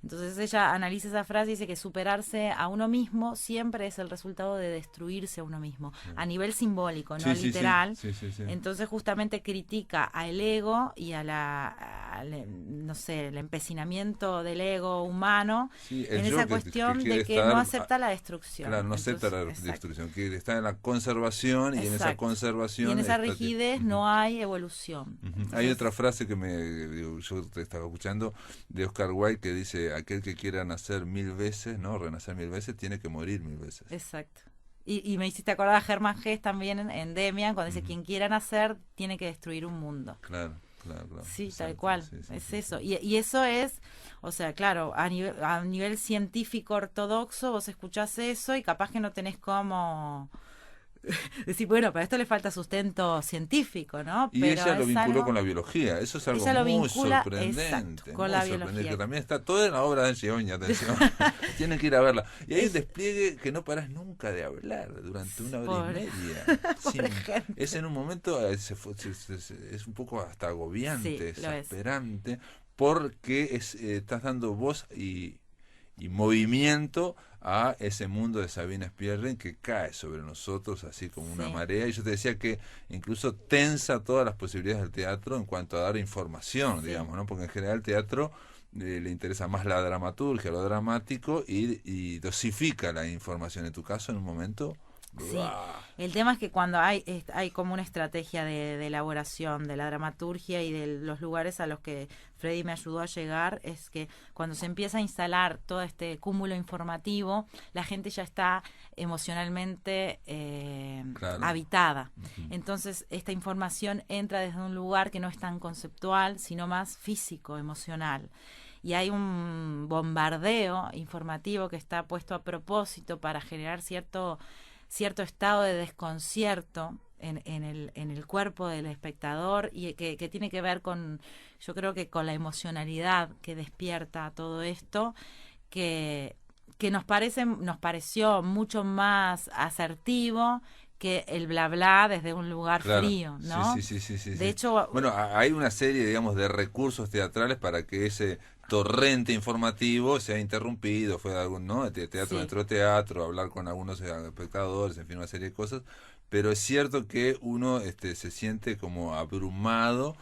Speaker 2: Entonces ella analiza esa frase y dice que superarse a uno mismo siempre es el resultado de destruirse a uno mismo, a nivel simbólico, no literal.
Speaker 1: Sí.
Speaker 2: Entonces justamente critica al ego y no sé, el empecinamiento del ego humano en esa cuestión de que no acepta la destrucción.
Speaker 1: Claro, no acepta la destrucción, que está en la conservación, y en esa conservación...
Speaker 2: Y en esa rigidez no hay evolución. Entonces,
Speaker 1: hay otra frase que yo te estaba escuchando, de Oscar Wilde, que dice: aquel que quiera nacer 1000 veces, ¿no? Renacer 1000 veces, tiene que morir 1000 veces.
Speaker 2: Exacto. Y me hiciste acordar a Germán Hesse también en Demian, cuando dice: quien quiera nacer tiene que destruir un mundo.
Speaker 1: Claro.
Speaker 2: Sí,
Speaker 1: exacto,
Speaker 2: tal cual, eso. Y eso es, o sea, claro, a nivel científico ortodoxo, vos escuchás eso y capaz que no tenés como... decir, bueno, para esto le falta sustento científico, ¿no?
Speaker 1: Y
Speaker 2: pero
Speaker 1: ella lo vinculó con la biología, eso es algo muy sorprendente.
Speaker 2: Con la biología.
Speaker 1: Que también está toda en la obra de Angie Oña, atención. Tienen que ir a verla. Y hay un despliegue que no parás nunca de hablar durante una hora y media. Es en un momento, es un poco hasta agobiante, desesperante, porque estás dando voz y movimiento a ese mundo de Sabina Spierren que cae sobre nosotros así como una marea. Y yo te decía que incluso tensa todas las posibilidades del teatro en cuanto a dar información, digamos, ¿no? Porque en general el teatro le interesa más la dramaturgia, lo dramático, y dosifica la información. En tu caso, en un momento...
Speaker 2: Sí, el tema es que cuando hay como una estrategia de elaboración de la dramaturgia y de los lugares a los que Freddy me ayudó a llegar, es que cuando se empieza a instalar todo este cúmulo informativo, la gente ya está emocionalmente habitada. Uh-huh. Entonces, esta información entra desde un lugar que no es tan conceptual, sino más físico, emocional. Y hay un bombardeo informativo que está puesto a propósito para generar cierto estado de desconcierto en el cuerpo del espectador, y que tiene que ver con, yo creo que con la emocionalidad que despierta todo esto, que nos pareció mucho más asertivo que el bla bla desde un lugar frío, ¿no?
Speaker 1: Sí.
Speaker 2: De hecho,
Speaker 1: bueno, hay una serie, digamos, de recursos teatrales para que ese torrente informativo sea interrumpido, fue algún, ¿no? Teatro dentro de teatro, hablar con algunos espectadores, en fin, una serie de cosas, pero es cierto que uno se siente como abrumado,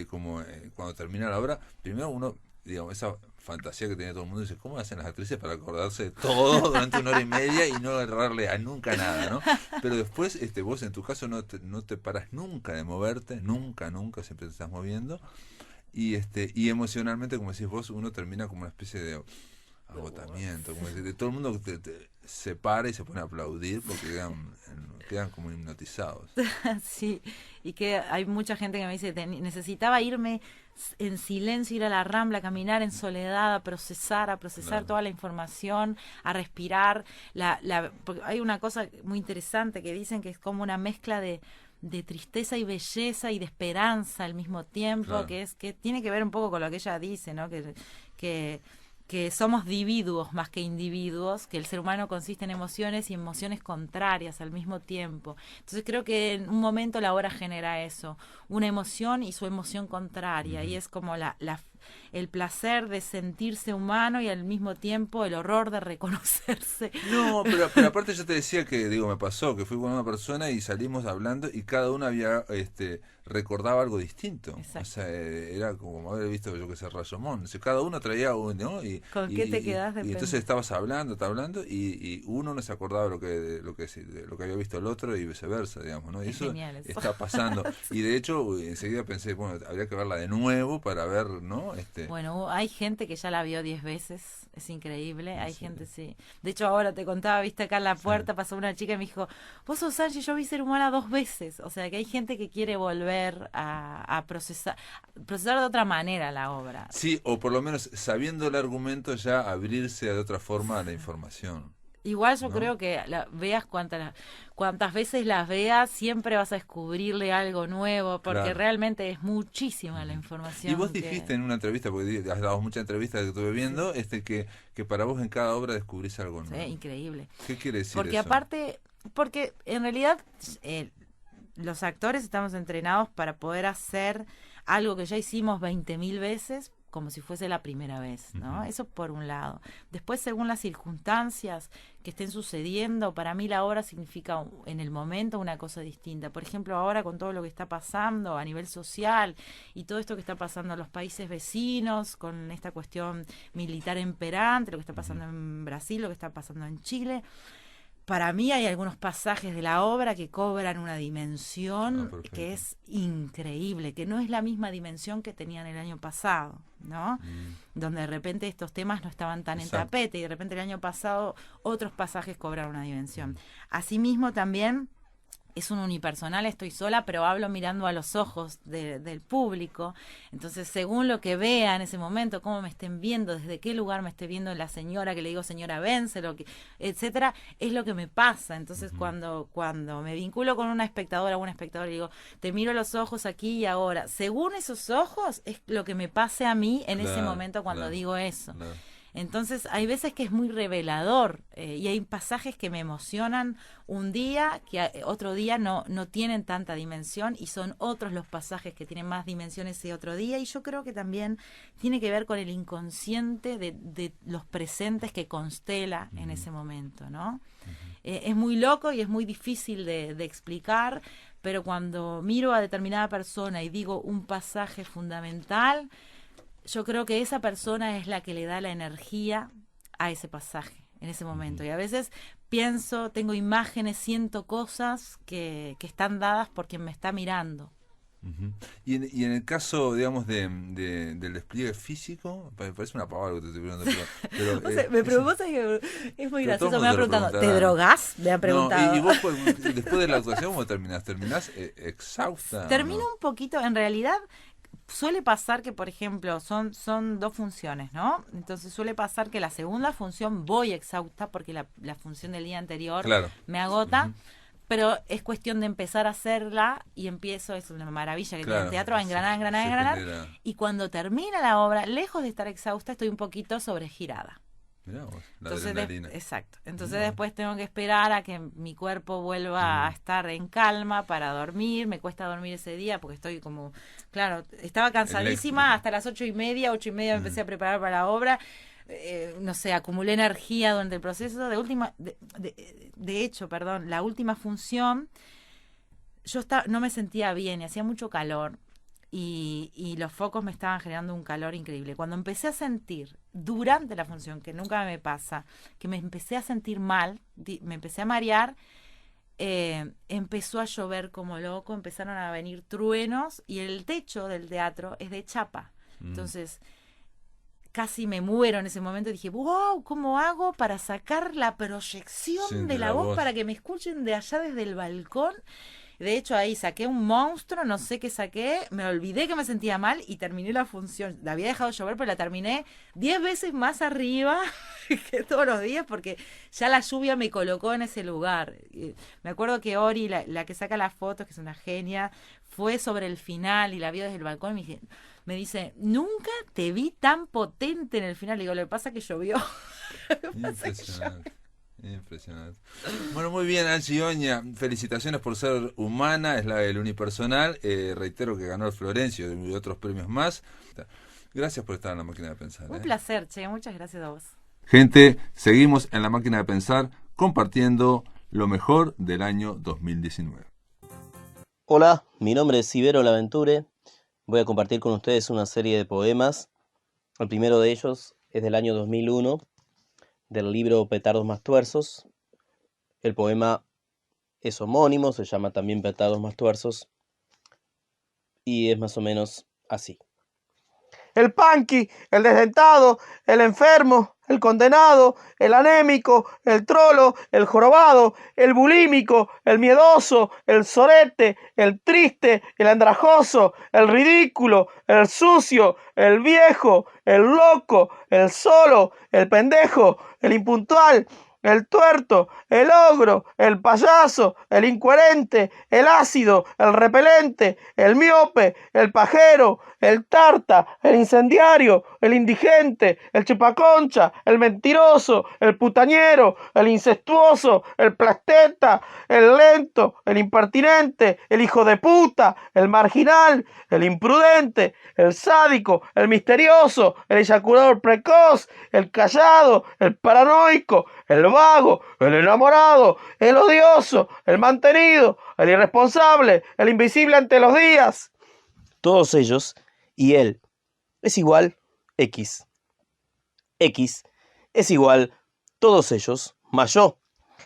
Speaker 1: como cuando termina la obra. Primero uno, digamos, esa fantasía que tiene todo el mundo, dice, ¿cómo hacen las actrices para acordarse de todo durante 1 hora y media y no errarle a nunca nada, ¿no? Pero después, vos en tu caso no te paras nunca de moverte, nunca, siempre te estás moviendo, y emocionalmente, como decís vos, uno termina como una especie de agotamiento, como decir, todo el mundo se para y se pone a aplaudir porque quedan como hipnotizados.
Speaker 2: Sí, y que hay mucha gente que me dice, necesitaba irme en silencio, ir a la Rambla, a caminar en soledad, a procesar claro. Toda la información, a respirar. Porque hay una cosa muy interesante que dicen que es como una mezcla de tristeza y belleza y de esperanza al mismo tiempo, claro. que tiene que ver un poco con lo que ella dice, ¿no? Que somos dividuos más que individuos, que el ser humano consiste en emociones y emociones contrarias al mismo tiempo. Entonces creo que en un momento la obra genera eso, una emoción y su emoción contraria, y es como el placer de sentirse humano y al mismo tiempo el horror de reconocerse.
Speaker 1: No, pero aparte yo te decía que, me pasó, que fui con una persona y salimos hablando y cada uno había, recordaba algo distinto. Exacto. O sea, era como haber visto, yo que sé, Rashomon. O sea, cada uno traía uno, ¿no?
Speaker 2: ¿Con qué te quedás de
Speaker 1: y entonces estabas hablando, y uno no se acordaba lo que había visto el otro y viceversa, digamos, ¿no? Y eso está pasando. Y de hecho, enseguida pensé, bueno, habría que verla de nuevo para ver, ¿no?
Speaker 2: Bueno, hay gente que ya la vio 10 veces, es increíble, hay gente, sí. De hecho, ahora te contaba, viste acá en la puerta, pasó una chica y me dijo, vos sos Angie, yo vi Ser Humana 2 veces. O sea, que hay gente que quiere volver a procesar de otra manera la obra.
Speaker 1: Sí, o por lo menos sabiendo el argumento ya abrirse de otra forma a la información.
Speaker 2: Igual yo creo que veas cuantas veces las veas, siempre vas a descubrirle algo nuevo, porque realmente es muchísima la información.
Speaker 1: Y vos dijiste en una entrevista, porque has dado muchas entrevistas que estuve viendo, que para vos en cada obra descubrís algo nuevo.
Speaker 2: Sí, increíble.
Speaker 1: ¿Qué quiere decir
Speaker 2: porque
Speaker 1: eso?
Speaker 2: Porque en realidad los actores estamos entrenados para poder hacer algo que ya hicimos 20.000 veces, como si fuese la primera vez, ¿no? Uh-huh. Eso por un lado. Después, según las circunstancias que estén sucediendo, para mí la obra significa en el momento una cosa distinta. Por ejemplo, ahora con todo lo que está pasando a nivel social y todo esto que está pasando en los países vecinos, con esta cuestión militar imperante, lo que está pasando en Brasil, lo que está pasando en Chile, para mí hay algunos pasajes de la obra que cobran una dimensión que es increíble, que no es la misma dimensión que tenían el año pasado, ¿no? Donde de repente estos temas no estaban tan en tapete y de repente el año pasado otros pasajes cobraron una dimensión. Asimismo también es un unipersonal, estoy sola, pero hablo mirando a los ojos del público. Entonces, según lo que vea en ese momento, cómo me estén viendo, desde qué lugar me esté viendo la señora, que le digo señora Vence, etcétera, es lo que me pasa. Entonces, cuando me vinculo con una espectadora o un espectador, le digo, te miro los ojos aquí y ahora. Según esos ojos, es lo que me pase a mí en ese momento cuando digo eso. Claro. Entonces hay veces que es muy revelador y hay pasajes que me emocionan un día que otro día no tienen tanta dimensión y son otros los pasajes que tienen más dimensión ese otro día, y yo creo que también tiene que ver con el inconsciente de los presentes que constela en ese momento, ¿no? Es muy loco y es muy difícil de explicar, pero cuando miro a determinada persona y digo un pasaje fundamental, yo creo que esa persona es la que le da la energía a ese pasaje en ese momento. Y a veces pienso, tengo imágenes, siento cosas que están dadas por quien me está mirando.
Speaker 1: Ujú. Y en el caso, digamos, del despliegue físico, me parece una pavada lo que te estoy preguntando, pero
Speaker 2: O sea, me pregunta que es muy
Speaker 1: pero todo el
Speaker 2: gracioso.
Speaker 1: mundo
Speaker 2: Me ha
Speaker 1: te lo
Speaker 2: preguntado, ¿te
Speaker 1: preguntará.
Speaker 2: drogás? Me ha
Speaker 1: No,
Speaker 2: preguntado.
Speaker 1: y vos después de la actuación, ¿cómo terminás? ¿Terminás exhausta o
Speaker 2: Termino
Speaker 1: no?
Speaker 2: un poquito, en realidad suele pasar que, por ejemplo, son 2 funciones, ¿no? Entonces suele pasar que la segunda función voy exhausta porque la función del día anterior
Speaker 1: Claro.
Speaker 2: me agota,
Speaker 1: Ujú.
Speaker 2: pero es cuestión de empezar a hacerla y empiezo, es una maravilla que tiene el
Speaker 1: Claro,
Speaker 2: teatro, a engranar, engranar,
Speaker 1: se
Speaker 2: engranar,
Speaker 1: genera.
Speaker 2: y cuando termina la obra, lejos de estar exhausta, estoy un poquito sobregirada.
Speaker 1: Mirá vos, la
Speaker 2: Entonces,
Speaker 1: adrenalina.
Speaker 2: exacto. Entonces
Speaker 1: Mirá vos.
Speaker 2: después tengo que esperar a que mi cuerpo vuelva a estar en calma para dormir. Me cuesta dormir ese día porque estoy como, claro, estaba cansadísima
Speaker 1: Eléctrica.
Speaker 2: hasta las 8:30, 8:30 me empecé a preparar para la obra. No sé, acumulé energía durante el proceso. De hecho, perdón, la última función, no me sentía bien y hacía mucho calor. Y los focos me estaban generando un calor increíble. Cuando empecé a sentir, durante la función, que nunca me pasa, que me empecé a sentir mal, me empecé a marear, empezó a llover como loco, empezaron a venir truenos y el techo del teatro es de chapa. Entonces, casi me muero en ese momento y dije, wow, ¿cómo hago para sacar la proyección
Speaker 1: Sí,
Speaker 2: de la voz para que me escuchen de allá desde el balcón? De hecho, ahí saqué un monstruo, no sé qué saqué, me olvidé que me sentía mal y terminé la función. La había dejado llover, pero la terminé 10 veces más arriba que todos los días porque ya la lluvia me colocó en ese lugar. Me acuerdo que Ori, la que saca las fotos, que es una genia, fue sobre el final y la vio desde el balcón y me dice, nunca te vi tan potente en el final. Le digo, lo que pasa es que llovió.
Speaker 1: Impresionante. Impresionante. Bueno, muy bien, Angie Oña. Felicitaciones por ser humana, es la del unipersonal. Reitero que ganó el Florencio y otros premios más. Gracias por estar en la máquina de pensar.
Speaker 2: Un placer, Che. Muchas gracias a vos.
Speaker 1: Gente, seguimos en la máquina de pensar compartiendo lo mejor del año 2019.
Speaker 3: Hola, mi nombre es Ibero Laventure. Voy a compartir con ustedes una serie de poemas. El primero de ellos es del año 2001, del libro Petardos más tuerzos. El poema es homónimo, se llama también Petardos más tuerzos, y es más o menos así. El panqui, el desdentado, el enfermo, el condenado, el anémico, el trolo, el jorobado, el bulímico, el miedoso, el sorete, el triste, el andrajoso, el ridículo, el sucio, el viejo, el loco, el solo, el pendejo, el impuntual, el tuerto, el ogro, el payaso, el incoherente, el ácido, el repelente, el miope, el pajero, el tarta, el incendiario, el indigente, el chupaconcha, el mentiroso, el putañero, el incestuoso, el plasteta, el lento, el impertinente, el hijo de puta, el marginal, el imprudente, el sádico, el misterioso, el eyaculador precoz, el callado, el paranoico, el vago, el enamorado, el odioso, el mantenido, el irresponsable, el invisible ante los días. Todos ellos y él es igual X. X es igual todos ellos más yo.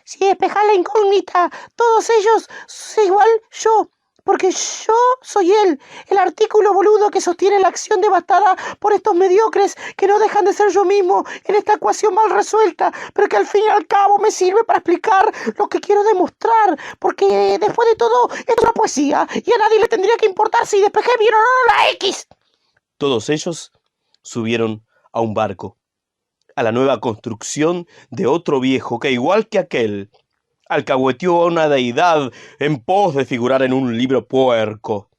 Speaker 3: Si despejas la incógnita, todos ellos es igual yo. Porque yo soy él, el artículo boludo que sostiene la acción devastada por estos mediocres que no dejan de ser yo mismo en esta ecuación mal resuelta, pero que al fin y al cabo me sirve para explicar lo que quiero demostrar, porque después de todo es una poesía y a nadie le tendría que importar si despejé bien o no la X. Todos ellos subieron a un barco, a la nueva construcción de otro viejo que, igual que aquel, alcahueteó a una deidad en pos de figurar en un libro puerco,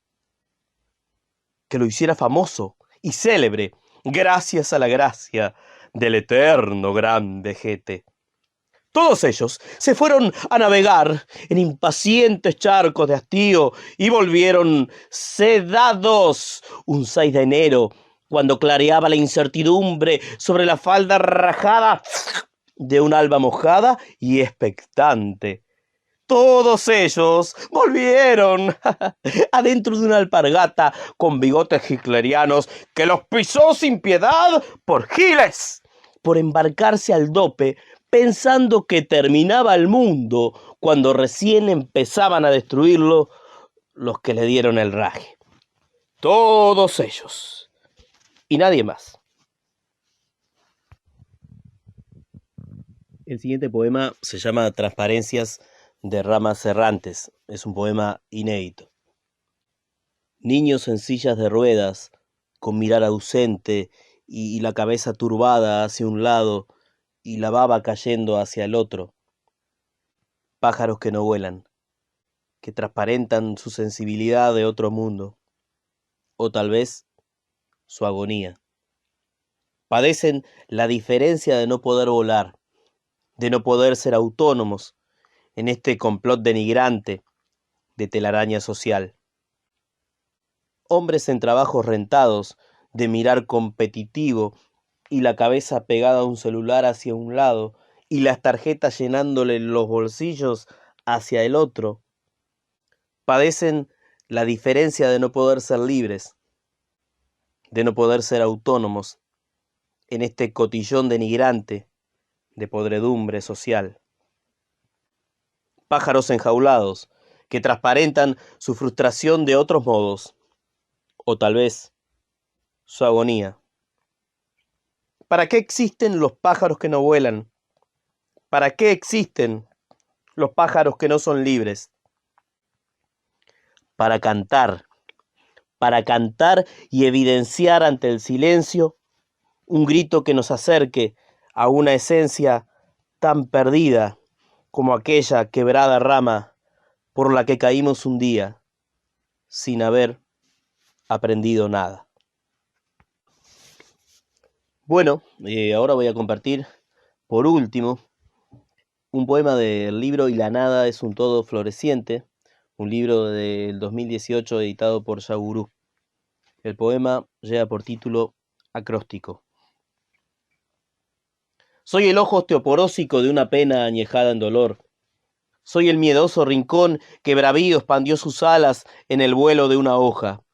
Speaker 3: que lo hiciera famoso y célebre gracias a la gracia del eterno gran vejete. Todos ellos se fueron a navegar en impacientes charcos de hastío y volvieron sedados un 6 de enero, cuando clareaba la incertidumbre sobre la falda rajada de un alba mojada y expectante. Todos ellos volvieron adentro de una alpargata con bigotes hitlerianos que los pisó sin piedad por giles, por embarcarse al dope pensando que terminaba el mundo cuando recién empezaban a destruirlo los que le dieron el raje. Todos ellos y nadie más. El siguiente poema se llama Transparencias de ramas errantes. Es un poema inédito. Niños en sillas de ruedas, con mirar ausente y la cabeza turbada hacia un lado y la baba cayendo hacia el otro. Pájaros que no vuelan, que transparentan su sensibilidad de otro mundo, o tal vez su agonía. Padecen la diferencia de no poder volar, de no poder ser autónomos en este complot denigrante de telaraña social. Hombres en trabajos rentados, de mirar competitivo y la cabeza pegada a un celular hacia un lado y las tarjetas llenándole los bolsillos hacia el otro. Padecen la diferencia de no poder ser libres, de no poder ser autónomos en este cotillón denigrante de podredumbre social. Pájaros enjaulados que transparentan su frustración de otros modos, o tal vez su agonía. ¿Para qué existen los pájaros que no vuelan? ¿Para qué existen los pájaros que no son libres? Para cantar y evidenciar ante el silencio un grito que nos acerque a una esencia tan perdida como aquella quebrada rama por la que caímos un día sin haber aprendido nada. Bueno, ahora voy a compartir, por último, un poema del libro Y la nada es un todo floreciente, un libro del 2018 editado por Yagurú. El poema lleva por título Acróstico. Soy el ojo osteoporósico de una pena añejada en dolor. Soy el miedoso rincón que bravío expandió sus alas en el vuelo de una hoja.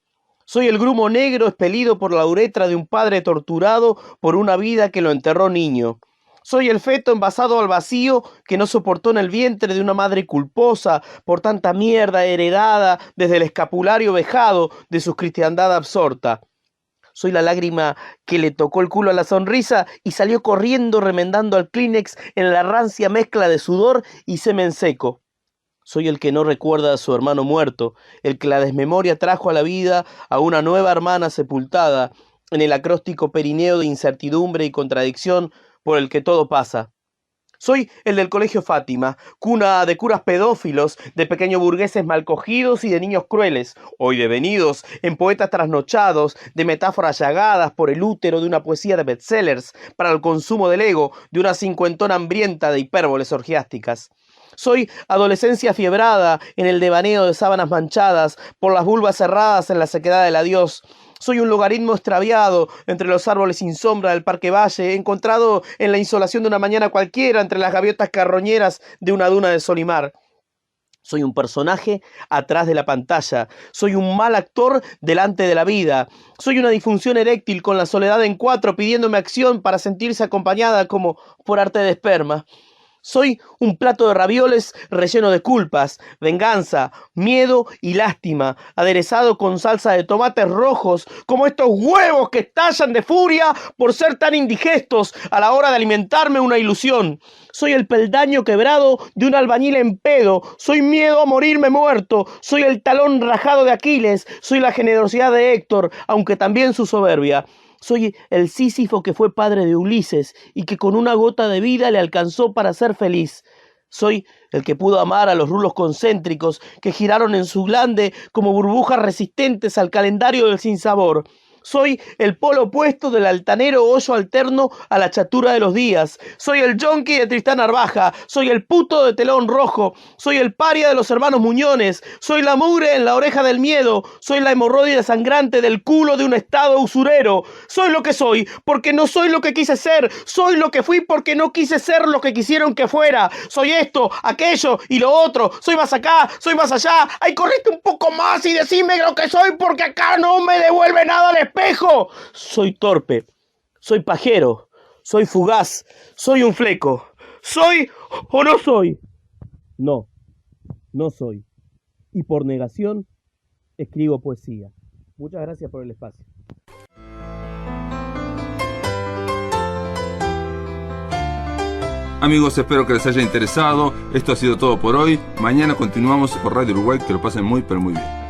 Speaker 3: Soy el grumo negro expelido por la uretra de un padre torturado por una vida que lo enterró niño. Soy el feto envasado al vacío que no soportó en el vientre de una madre culposa por tanta mierda heredada desde el escapulario vejado de su cristiandad absorta. Soy la lágrima que le tocó el culo a la sonrisa y salió corriendo remendando al Kleenex en la rancia mezcla de sudor y semen seco. Soy el que no recuerda a su hermano muerto, el que la desmemoria trajo a la vida a una nueva hermana sepultada en el acróstico perineo de incertidumbre y contradicción por el que todo pasa. Soy el del Colegio Fátima, cuna de curas pedófilos, de pequeños burgueses malcogidos y de niños crueles, hoy devenidos en poetas trasnochados, de metáforas llagadas por el útero de una poesía de bestsellers, para el consumo del ego de una cincuentona hambrienta de hipérboles orgiásticas. Soy adolescencia fiebrada en el devaneo de sábanas manchadas por las vulvas cerradas en la sequedad del adiós. Soy un logaritmo extraviado entre los árboles sin sombra del Parque Valle, encontrado en la insolación de una mañana cualquiera entre las gaviotas carroñeras de una duna de sol y mar. Soy un personaje atrás de la pantalla. Soy un mal actor delante de la vida. Soy una disfunción eréctil con la soledad en cuatro pidiéndome acción para sentirse acompañada como por arte de esperma. Soy un plato de ravioles relleno de culpas, venganza, miedo y lástima, aderezado con salsa de tomates rojos, como estos huevos que estallan de furia por ser tan indigestos a la hora de alimentarme una ilusión. Soy el peldaño quebrado de un albañil en pedo, soy miedo a morirme muerto, soy el talón rajado de Aquiles, soy la generosidad de Héctor, aunque también su soberbia. Soy el Sísifo que fue padre de Ulises y que con una gota de vida le alcanzó para ser feliz. Soy el que pudo amar a los rulos concéntricos que giraron en su glande como burbujas resistentes al calendario del sinsabor. Soy el polo opuesto del altanero hoyo alterno a la chatura de los días. Soy el yonki de Tristán Narvaja. Soy el puto de Telón Rojo. Soy el paria de los hermanos Muñones. Soy la mugre en la oreja del miedo. Soy la hemorroide sangrante del culo de un estado usurero. Soy lo que soy porque no soy lo que quise ser. Soy lo que fui porque no quise ser lo que quisieron que fuera. Soy esto, aquello y lo otro. Soy más acá, soy más allá. Ay, correte un poco más y decime lo que soy porque acá no me devuelve nada al espejo. Soy torpe, soy pajero, soy fugaz, soy un fleco. ¿Soy o no soy? No, no soy. Y por negación, escribo poesía. Muchas gracias por el espacio.
Speaker 1: Amigos, espero que les haya interesado. Esto ha sido todo por hoy. Mañana continuamos por Radio Uruguay. Que lo pasen muy, pero muy bien.